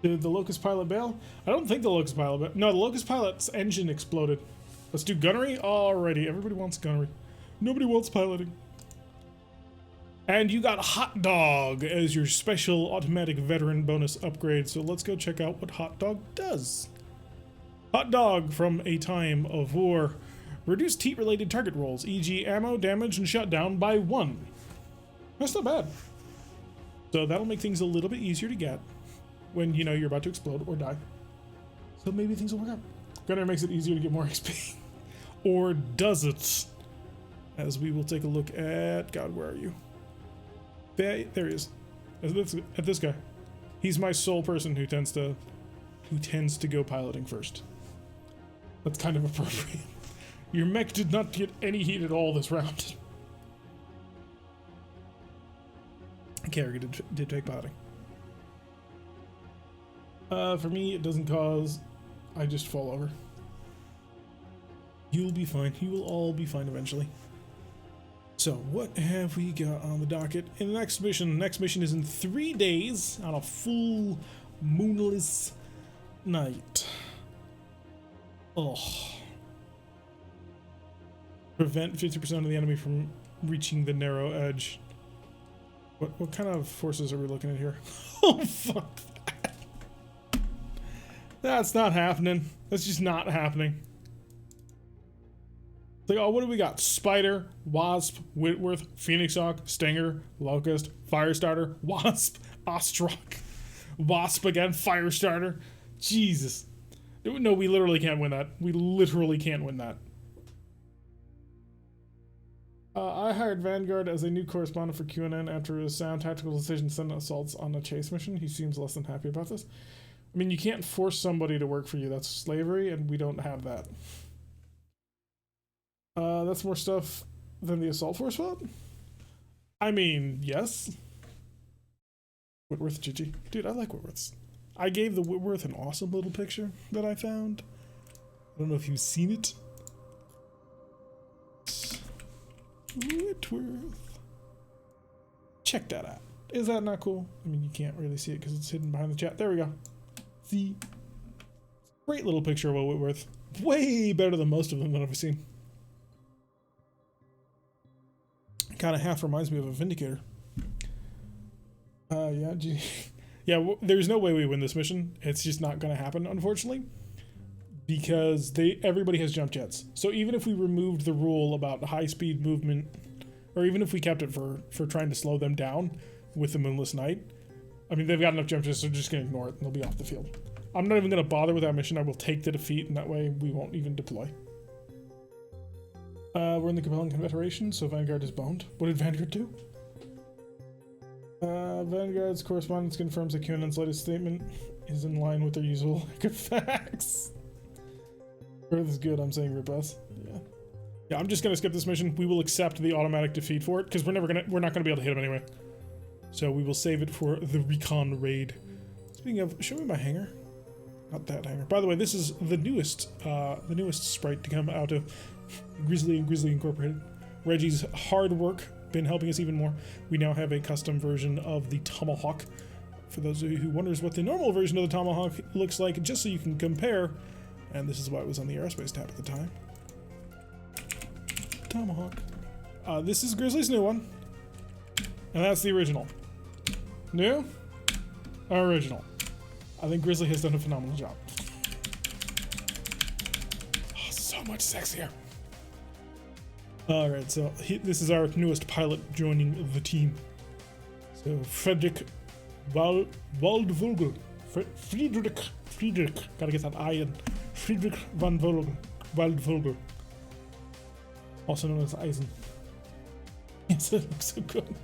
Did the Locust pilot bail? I don't think the Locust pilot bailed. No, the Locust pilot's engine exploded. Let's do gunnery? Alrighty, everybody wants gunnery. Nobody wants piloting. And you got Hot Dog as your special automatic veteran bonus upgrade, so let's go check out what Hot Dog does. Hot Dog from A Time of War. Reduce heat-related target rolls, e.g. ammo, damage, and shutdown by 1. That's not bad. So that'll make things a little bit easier to get when, you know, you're about to explode or die. So maybe things will work out. Gunner makes it easier to get more XP. Or does it? As we will take a look at... God, where are you? There he is. At this guy. He's my sole person who tends to go piloting first. That's kind of appropriate. Your mech did not get any heat at all this round. Carrier did take piloting. For me, it doesn't cause... I just fall over. You'll be fine. You will all be fine eventually. So, what have we got on the docket in the next mission? Next mission is in 3 days on a full moonless night. Oh. Prevent 50% of the enemy from reaching the narrow edge. What kind of forces are we looking at here? Oh, fuck that. That's not happening. That's just not happening. Like, oh, what do we got? Spider, Wasp, Whitworth, Phoenix Hawk, Stinger, Locust, Firestarter, Wasp, Ostrock, Wasp again, Firestarter. Jesus. No, we literally can't win that. We literally can't win that. I hired Vanguard as a new correspondent for QNN after his sound tactical decision to send assaults on a chase mission. He seems less than happy about this. I mean, you can't force somebody to work for you. That's slavery, and we don't have that. That's more stuff than the assault force fought? I mean, yes. Whitworth GG. Dude, I like Whitworth's. I gave the Whitworth an awesome little picture that I found. I don't know if you've seen it. Whitworth. Check that out. Is that not cool? I mean, you can't really see it because it's hidden behind the chat. There we go. See? Great little picture of a Whitworth. Way better than most of them that I've seen. Kind of half reminds me of a Vindicator. Yeah, yeah. There's no way we win this mission. It's just not going to happen, unfortunately, because everybody has jump jets. So even if we removed the rule about high-speed movement, or even if we kept it for trying to slow them down with the Moonless Night, I mean, they've got enough jump jets, so they're just going to ignore it, and they'll be off the field. I'm not even going to bother with that mission. I will take the defeat, and that way we won't even deploy. We're in the Capellan Confederation, so Vanguard is boned. What did Vanguard do? Vanguard's correspondence confirms that QAnon's latest statement is in line with their usual lack of facts. Earth is good, I'm saying riposte. Yeah. Yeah, I'm just gonna skip this mission. We will accept the automatic defeat for it, because we're not gonna be able to hit him anyway. So we will save it for the recon raid. Speaking of, show me my hangar. Not that hangar. By the way, this is the newest sprite to come out of Grizzly and Grizzly Incorporated. Reggie's hard work been helping us even more. We now have a custom version of the Tomahawk. For those of you who wonders what the normal version of the Tomahawk looks like, just so you can compare, and this is why it was on the aerospace tab at the time. Tomahawk. This is Grizzly's new one, and that's the original. New? Original. I think Grizzly has done a phenomenal job. Oh, so much sexier. Alright, so this is our newest pilot joining the team. So, Friedrich Waldvogel. Friedrich. Gotta get that I in. Friedrich von Waldvogel. Also known as Eisen. Yes, it looks so good.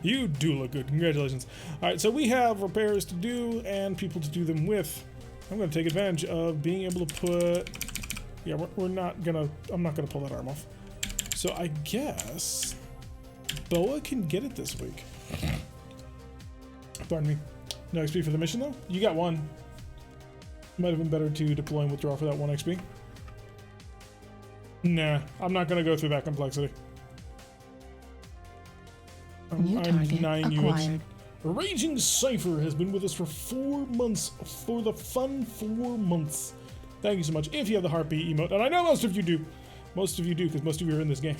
You do look good. Congratulations. Alright, so we have repairs to do and people to do them with. I'm going to take advantage of being able to put... Yeah, I'm not going to pull that arm off. So I guess Boa can get it this week. Pardon me. No XP for the mission though? You got one. Might have been better to deploy and withdraw for that 1 XP. Nah, I'm not going to go through that complexity. New target acquired. Raging Cypher has been with us for 4 months. For the fun 4 months. Thank you so much. If you have the heartbeat emote, and I know most of you do. Most of you do, because most of you are in this game.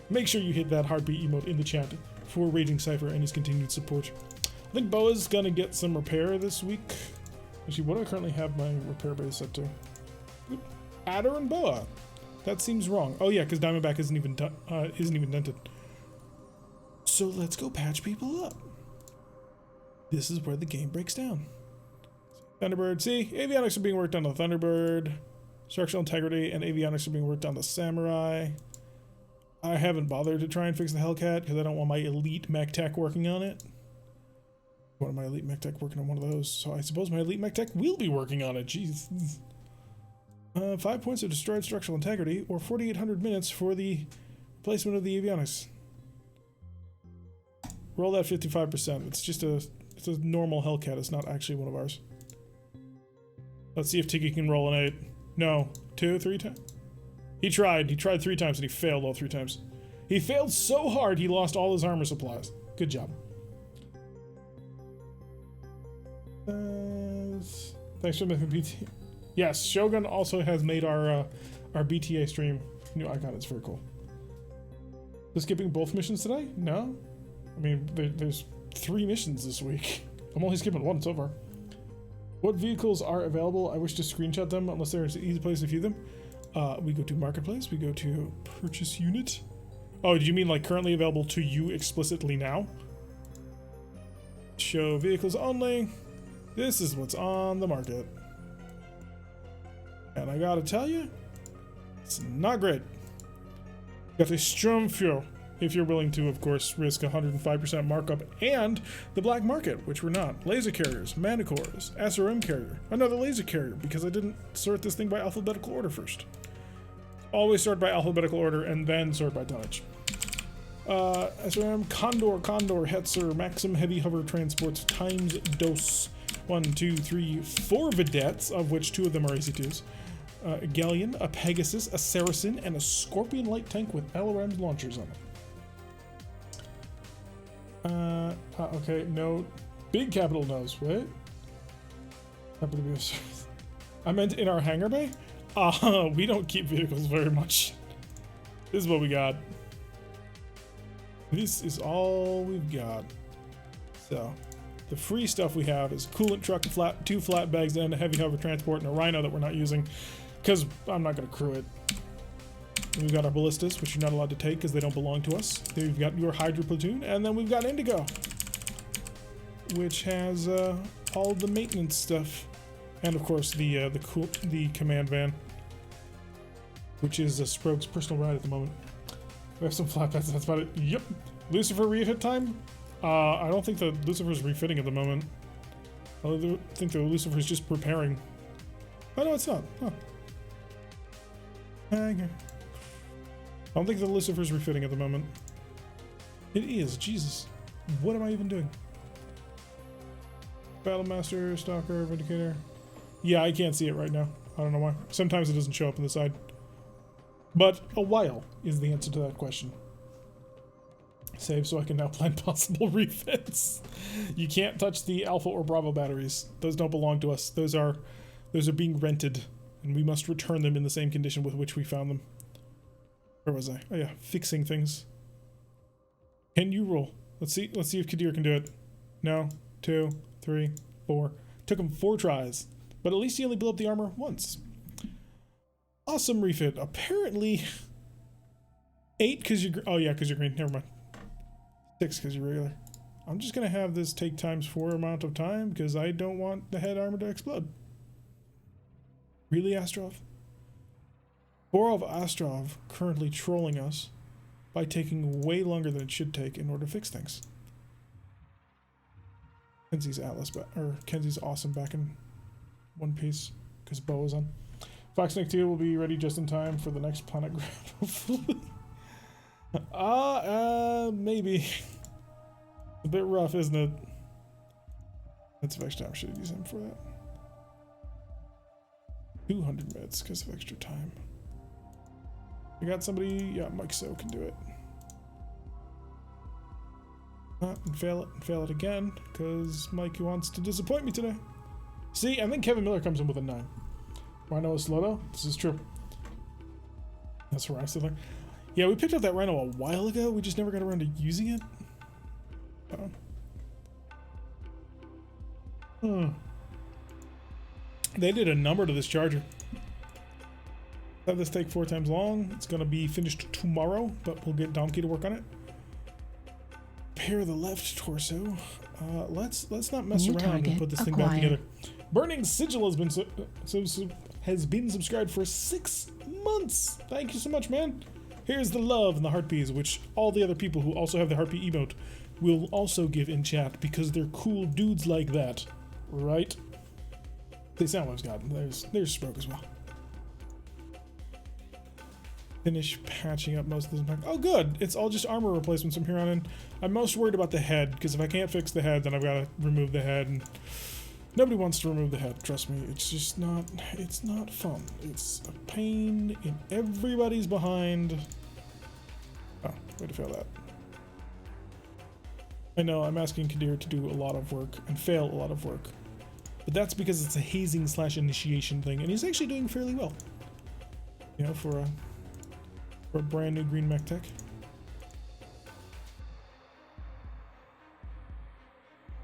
Make sure you hit that heartbeat emote in the chat for Raging Cypher and his continued support. I think Boa's gonna get some repair this week. Actually, what do I currently have my repair base set to? Adder and Boa. That seems wrong. Oh yeah, because Diamondback isn't even dented. So let's go patch people up. This is where the game breaks down. Thunderbird. See, avionics are being worked on the Thunderbird. Structural integrity and avionics are being worked on the Samurai. I haven't bothered to try and fix the Hellcat because I don't want my elite mech tech working on it. I want my elite mech tech working on one of those, so I suppose my elite mech tech will be working on it. Jeez. 5 points of destroyed structural integrity, or 4,800 minutes for the replacement of the avionics. Roll that 55%. It's a normal Hellcat. It's not actually one of ours. Let's see if Tiki can roll an 8. No, 2, 3 times. He tried 3 times and he failed all 3 times. He failed so hard he lost all his armor supplies. Good job. Thanks for making BTA. Yes, Shogun also has made our BTA stream new icon. It's very cool. So skipping both missions today? No. I mean, there's 3 missions this week. I'm only skipping 1 so far. What vehicles are available? I wish to screenshot them unless there's an easy place to view them. We go to Marketplace. We go to Purchase Unit. Oh, do you mean like currently available to you explicitly now? Show vehicles only. This is what's on the market. And I gotta tell you, it's not great. Got a Sturmfuhrer, if you're willing to, of course, risk 105% markup, and the black market, which we're not. Laser carriers, Manticores, SRM carrier, another laser carrier, because I didn't sort this thing by alphabetical order first. Always sort by alphabetical order and then sort by tonnage. SRM, Condor, Hetzer, Maxim Heavy Hover Transports, times dose. 1, 2, 3, 4 vedettes, of which 2 of them are AC2s. a Galleon, a Pegasus, a Saracen, and a Scorpion light tank with LRM launchers on it. Okay, no. Big capital nose, right? I meant in our hangar bay? We don't keep vehicles very much. This is what we got. This is all we've got. So, the free stuff we have is coolant truck, two flat bags, and a heavy hover transport, and a Rhino that we're not using because I'm not going to crew it. And we've got our ballistas, which you're not allowed to take because they don't belong to us. Then we've got your Hydra platoon, and then we've got Indigo, which has all the maintenance stuff, and of course the command van, which is Sproke's personal ride at the moment. We have some flatbeds. That's about it. Yep. Lucifer refit time. I don't think the Lucifer's refitting at the moment. I think the Lucifer's just preparing. Oh no, it's not. Huh. Okay. I don't think the Lucifer's refitting at the moment. It is. Jesus. What am I even doing? Battlemaster, Stalker, Vindicator. Yeah, I can't see it right now. I don't know why. Sometimes it doesn't show up on the side. But a while is the answer to that question. Save so I can now plan possible refits. You can't touch the Alpha or Bravo batteries. Those don't belong to us. Those are being rented, and we must return them in the same condition with which we found them. Where was I? Oh yeah, fixing things. Can you roll? Let's see if Kadir can do it. No. 2, 3, 4. Took him 4 tries, but at least he only blew up the armor once. Awesome refit. Apparently 8 because you're... Oh yeah, because you're green. Never mind. 6 because you're regular. I'm just going to have this take ×4 amount of time because I don't want the head armor to explode. Really, Astrov? Borov Astrov currently trolling us by taking way longer than it should take in order to fix things. Kenzie's Kenzie's awesome back in one piece because Bo is on. Foxnick 2 will be ready just in time for the next planet grab, hopefully. Maybe. A bit rough, isn't it? That's of extra time. Should have used him for that. 200 meds because of extra time. I got somebody. Yeah, MekHQ can do it. And fail it again because Mike wants to disappoint me today. See, and then Kevin Miller comes in with a 9. Rhino is slow though. This is true. That's where I still there. Yeah, we picked up that Rhino a while ago. We just never got around to using it. They did a number to this charger. Have this take 4 times long. It's gonna be finished tomorrow, but we'll get Donkey to work on it. Pair the left torso. Let's not mess around and put this thing back together. Burning Sigil has been subscribed for 6 months. Thank you so much, man. Here's the love and the heartbeats, which all the other people who also have the heartbeat emote will also give in chat because they're cool dudes like that, right? They Soundwave's got them. There's Sproke as well. Finish patching up most of this. Oh, good. It's all just armor replacements from here on in. I'm most worried about the head because if I can't fix the head, then I've got to remove the head. And nobody wants to remove the head. Trust me. It's just not. It's not fun. It's a pain in everybody's behind. Oh, way to fail that. I know I'm asking Kadir to do a lot of work and fail a lot of work, but that's because it's a hazing / initiation thing, and he's actually doing fairly well. You know, for a brand new green mech tech.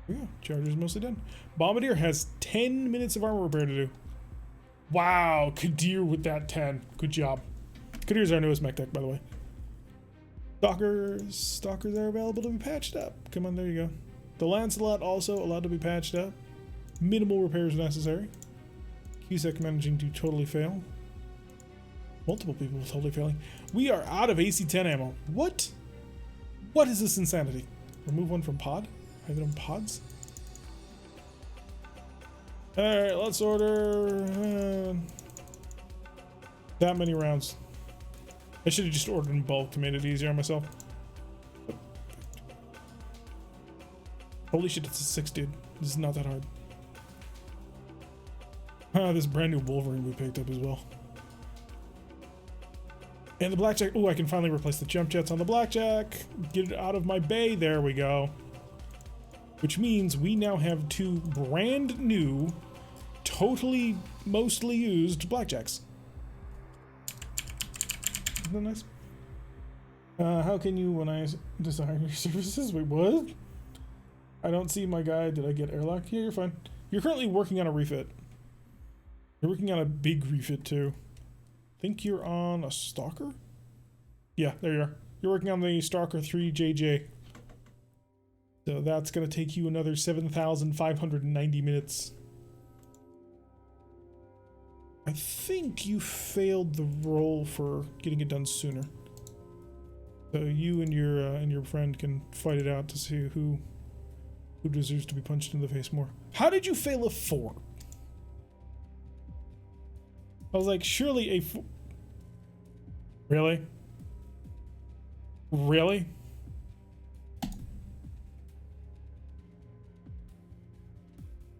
Yeah, charger's mostly done. Bombardier has 10 minutes of armor repair to do. Wow, Kadir with that 10. Good job. Kadir's our newest mech tech, by the way. Stalkers are available to be patched up. Come on, there you go. The Lancelot also allowed to be patched up. Minimal repairs necessary. QSEC managing to totally fail. Multiple people totally failing. We are out of AC-10 ammo. What? What is this insanity? Remove one from pod? Have it on pods? Alright, let's order that many rounds. I should have just ordered in bulk to make it easier on myself. Holy shit, it's a 6, dude. This is not that hard. This brand new Wolverine we picked up as well. And the blackjack. Oh, I can finally replace the jump jets on the blackjack. Get it out of my bay. There we go. Which means we now have 2 brand new, totally mostly used blackjacks. Isn't that nice? How can you when I desire your services? Wait, what? I don't see my guy. Did I get airlock? Yeah, you're fine. You're currently working on a refit. You're working on a big refit too. Think you're on a Stalker? Yeah, there you are. You're working on the Stalker 3JJ. So that's going to take you another 7,590 minutes. I think you failed the roll for getting it done sooner. So you and your friend can fight it out to see who deserves to be punched in the face more. How did you fail a 4? I was like, surely a 4. Really? Really?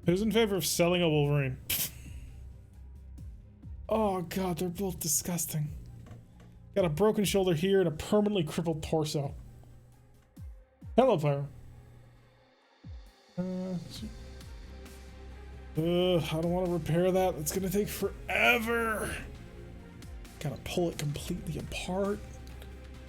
Who's in favor of selling a Wolverine? Oh god, they're both disgusting. Got a broken shoulder here and a permanently crippled torso. Hello, player. I don't want to repair that. It's gonna take forever. Gotta pull it completely apart.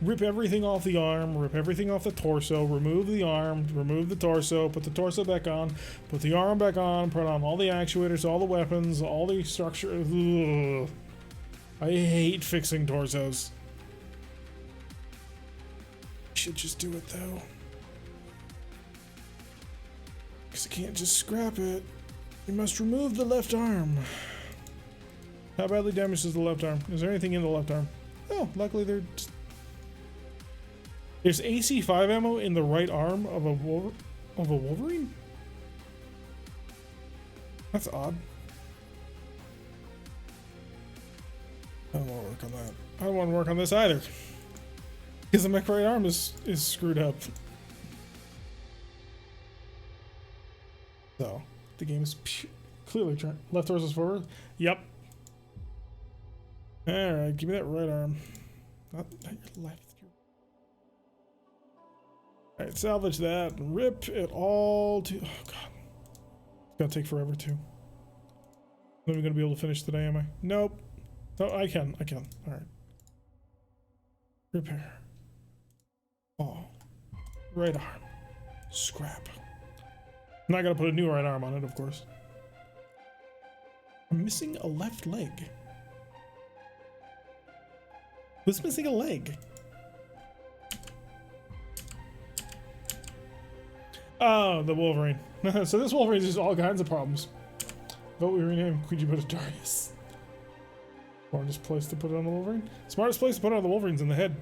Rip everything off the arm, rip everything off the torso, remove the arm, remove the torso, put the torso back on, put the arm back on, put on all the actuators, all the weapons, all the structure. Ugh. I hate fixing torsos. Should just do it though. Because I can't just scrap it. You must remove the left arm. How badly damaged is the left arm? Is there anything in the left arm? Oh, luckily there's AC5 ammo in the right arm of a Wolverine? That's odd. I don't want to work on that. I don't want to work on this either. Because the mech right arm is screwed up. So, the game is clearly trying. Left torso forward? Yep. Alright, give me that right arm. Not your left. Alright, salvage that and rip it all to. Oh god. It's gonna take forever too. I'm not gonna be able to finish today, am I? Nope. Oh, I can. Alright. Repair. Oh. Right arm. Scrap. I'm not gonna put a new right arm on it, of course. I'm missing a left leg. Who's missing a leg? Oh, the Wolverine. So this Wolverine has all kinds of problems. Vote we rename Darius. Smartest place to put it on the Wolverine? Smartest place to put it on the Wolverine's in the head.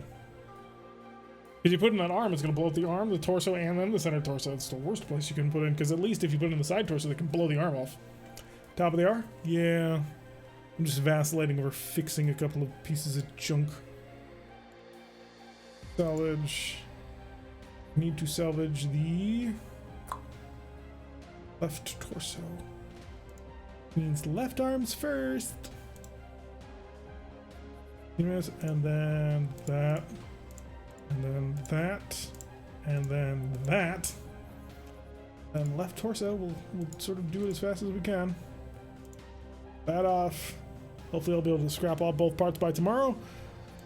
Because you put it in that arm, it's going to blow up the arm, the torso, and then the center torso. It's the worst place you can put it in, because at least if you put it in the side torso, they can blow the arm off. Top of the R? Yeah. I'm just vacillating over fixing a couple of pieces of junk. Salvage. Need to salvage the left torso. Means left arms first. And then that. And then that. And then that. And left torso, we'll sort of do it as fast as we can. That off. Hopefully I'll be able to scrap off both parts by tomorrow.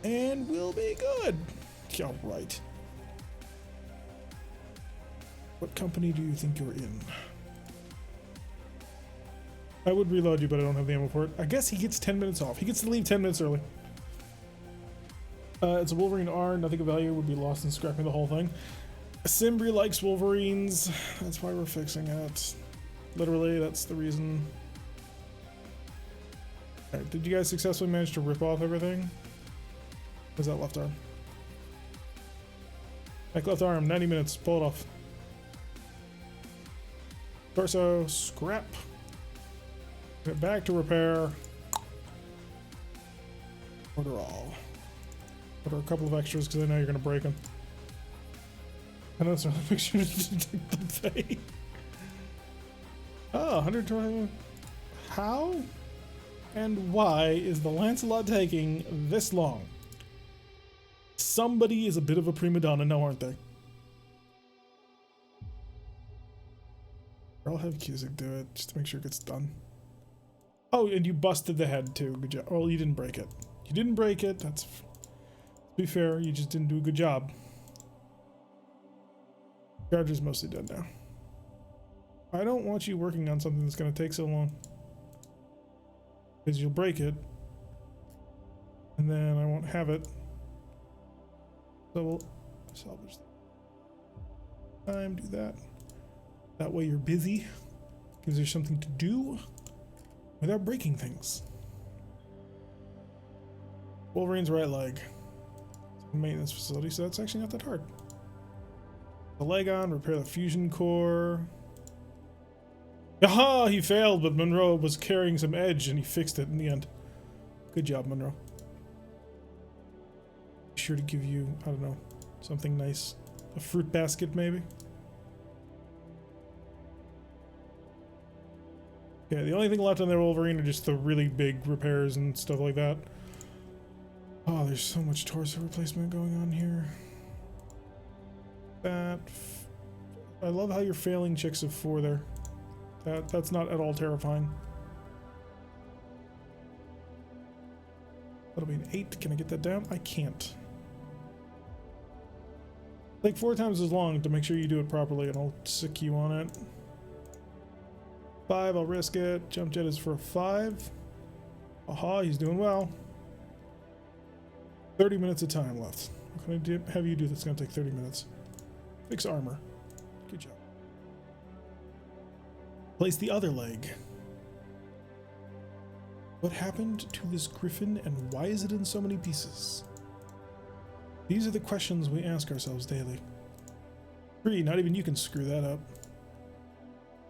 And we'll be good. All right. What company do you think you're in? I would reload you, but I don't have the ammo for it. I guess he gets 10 minutes off. He gets to leave 10 minutes early. It's a Wolverine R. Nothing of value would be lost in scrapping the whole thing. Simbri likes Wolverines. That's why we're fixing it. Literally, that's the reason. Alright, did you guys successfully manage to rip off everything? Where's that left arm? Back left arm, 90 minutes. Pull it off. Torso, scrap. Get back to repair. Order all. Order a couple of extras because I know you're going to break them. I know it's not make sure to detect the pay. Oh, 120. How and why is the Lancelot taking this long? Somebody is a bit of a prima donna now, aren't they? I'll have Cusick do it just to make sure it gets done. Oh, and you busted the head too. Good job. Well, you didn't break it. You didn't break it. That's, to be fair, you just didn't do a good job. Charger's mostly done now. I don't want you working on something that's going to take so long. Because you'll break it. And then I won't have it. So we'll salvage that. Time, do that. That way you're busy. Gives you something to do without breaking things. Wolverine's right leg. Maintenance facility, so that's actually not that hard. The leg on, repair the fusion core. Aha! He failed, but Monroe was carrying some edge and he fixed it in the end. Good job, Monroe. Be sure to give you, I don't know, something nice. A fruit basket, maybe? Yeah, the only thing left on their Wolverine are just the really big repairs and stuff like that. Oh, there's so much torso replacement going on here. I love how you're failing chicks of 4 there. That's not at all terrifying. That'll be an 8. Can I get that down? I can't. Take 4 times as long to make sure you do it properly, and I'll sick you on it. 5, I'll risk it. Jump jet is for a 5. Aha, he's doing well. 30 minutes of time left. What can I have you do that's going to take 30 minutes? Fix armor. Good job. Place the other leg. What happened to this griffin and why is it in so many pieces? These are the questions we ask ourselves daily. 3, not even you can screw that up.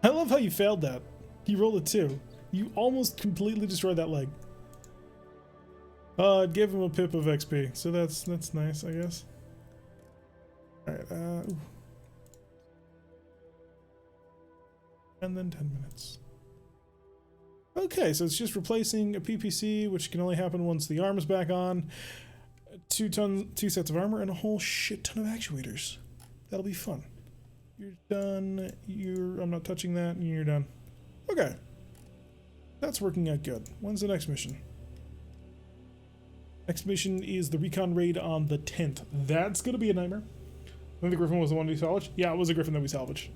I love how you failed that. You rolled a 2. You almost completely destroyed that leg. It gave him a pip of XP, so that's nice, I guess. Alright, and then 10 minutes. Okay, so it's just replacing a PPC, which can only happen once the arm's back on. 2 sets of armor and a whole shit ton of actuators. That'll be fun. You're done. I'm not touching that, and you're done. Okay. That's working out good. When's the next mission? Next mission is the recon raid on the 10th. That's gonna be a nightmare. I think the griffin was the one we salvaged. Yeah, it was a griffin that we salvaged.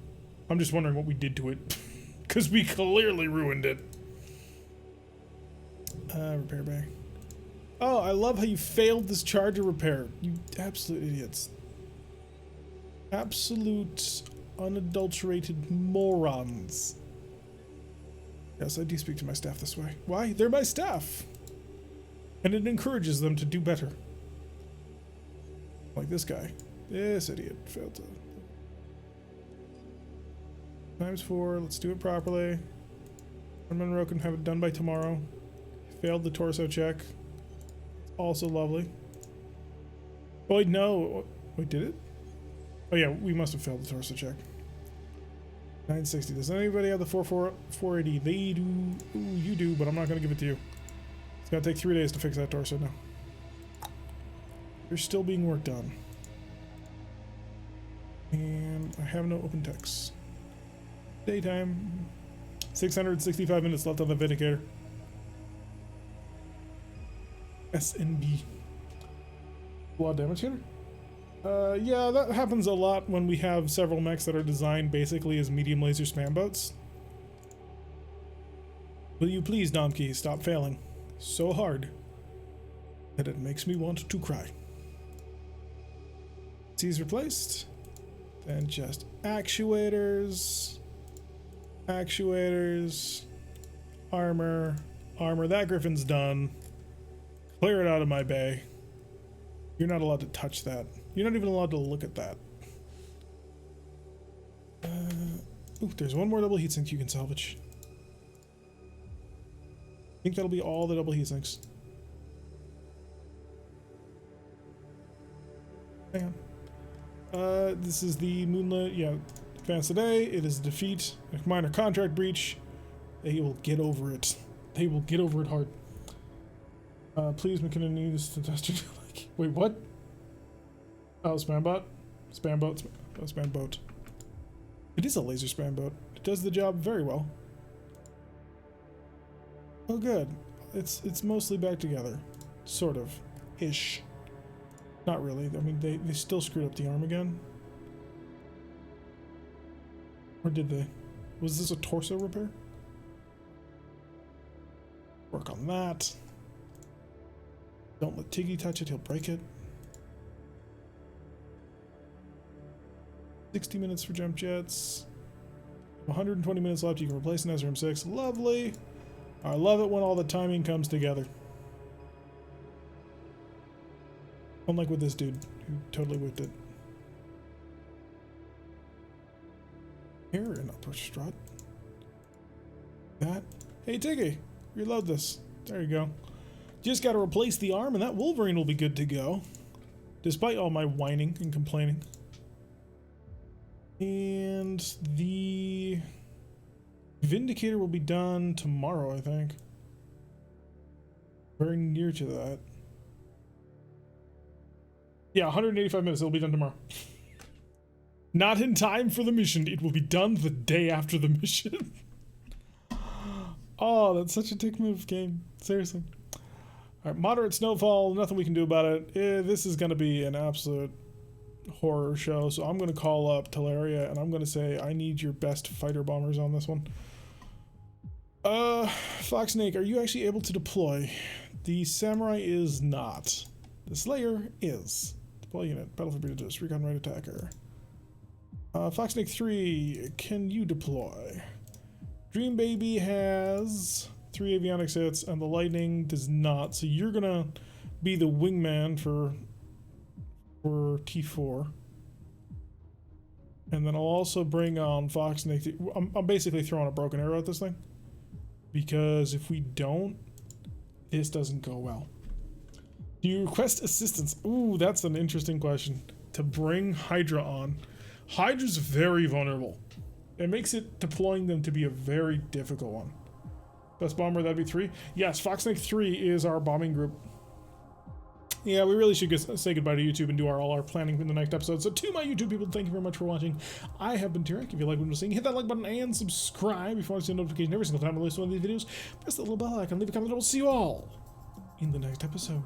I'm just wondering what we did to it. Because we clearly ruined it. Repair bay. Oh, I love how you failed this charger repair. You absolute idiots. Absolute unadulterated morons. Yes, I do speak to my staff this way. Why? They're my staff. And it encourages them to do better. Like this guy. This idiot failed to. ×4, let's do it properly. Monroe can have it done by tomorrow. Failed the torso check. Also lovely. Oh wait, no. Wait, did it? Oh yeah, we must have failed the torso check. 960. Does anybody have the 480? They do. Ooh, you do, but I'm not going to give it to you. It's going to take 3 days to fix that torso now. They're still being worked on. And I have no open text. Daytime. 665 minutes left on the Vindicator. SNB. Squad damage hitter? Yeah, that happens a lot when we have several mechs that are designed basically as medium laser spam boats. Will you please, Domkey, stop failing so hard that it makes me want to cry. C's replaced. Then just actuators. Actuators. Armor. Armor. That griffin's done. Clear it out of my bay. You're not allowed to touch that. You're not even allowed to look at that. Ooh, there's one more double heatsink you can salvage. I think that'll be all the double heatsinks. Hang on. This is the Moonlit, yeah, advance today. It is a defeat, a minor contract breach. They will get over it. They will get over it hard. Please, McKinnon needs to test your like. Wait, what? Oh, spam bot? Spam boat. Spam boat. It is a laser spam boat. It does the job very well. Oh, good. It's mostly back together. Sort of. Ish. Not really. I mean, they still screwed up the arm again. Or did they? Was this a torso repair? Work on that. Don't let Tiggy touch it, he'll break it. 60 minutes for jump jets. 120 minutes left, you can replace an SRM6. Lovely. I love it when all the timing comes together. Unlike with this dude, who totally whipped it. Here, an upper strut. That. Hey, Tiggy, reload this. There you go. Just got to replace the arm, and that Wolverine will be good to go. Despite all my whining and complaining. And the Vindicator will be done tomorrow, I think. Very near to that. Yeah, 185 minutes. It'll be done tomorrow. Not in time for the mission. It will be done the day after the mission. Oh, that's such a dick move, game. Seriously. Alright, moderate snowfall. Nothing we can do about it. This is going to be an absolute horror show. So I'm going to call up Teleria and I'm going to say, I need your best fighter bombers on this one. Foxsnake, are you actually able to deploy? The Samurai is not. The Slayer is. Deploy unit. Battlefield Bridges. Recon right attacker. Foxsnake 3, can you deploy? Dream Baby has 3 avionics hits and the Lightning does not. So you're gonna be the wingman for T4. And then I'll also bring on Foxsnake. I'm basically throwing a broken arrow at this thing. Because if we don't, this doesn't go well. Do you request assistance? Ooh, that's an interesting question. To bring Hydra on. Hydra's very vulnerable. It makes it deploying them to be a very difficult one. Best bomber, that'd be 3. Yes, Foxsnake 3 is our bombing group. Yeah, we really should say goodbye to YouTube and do all our planning in the next episode. So to my YouTube people, thank you very much for watching. I have been Tyrek. If you like what you're seeing, hit that like button and subscribe if you want to see a notification every single time I release one of these videos. Press the little bell icon, leave a comment, and we'll see you all in the next episode.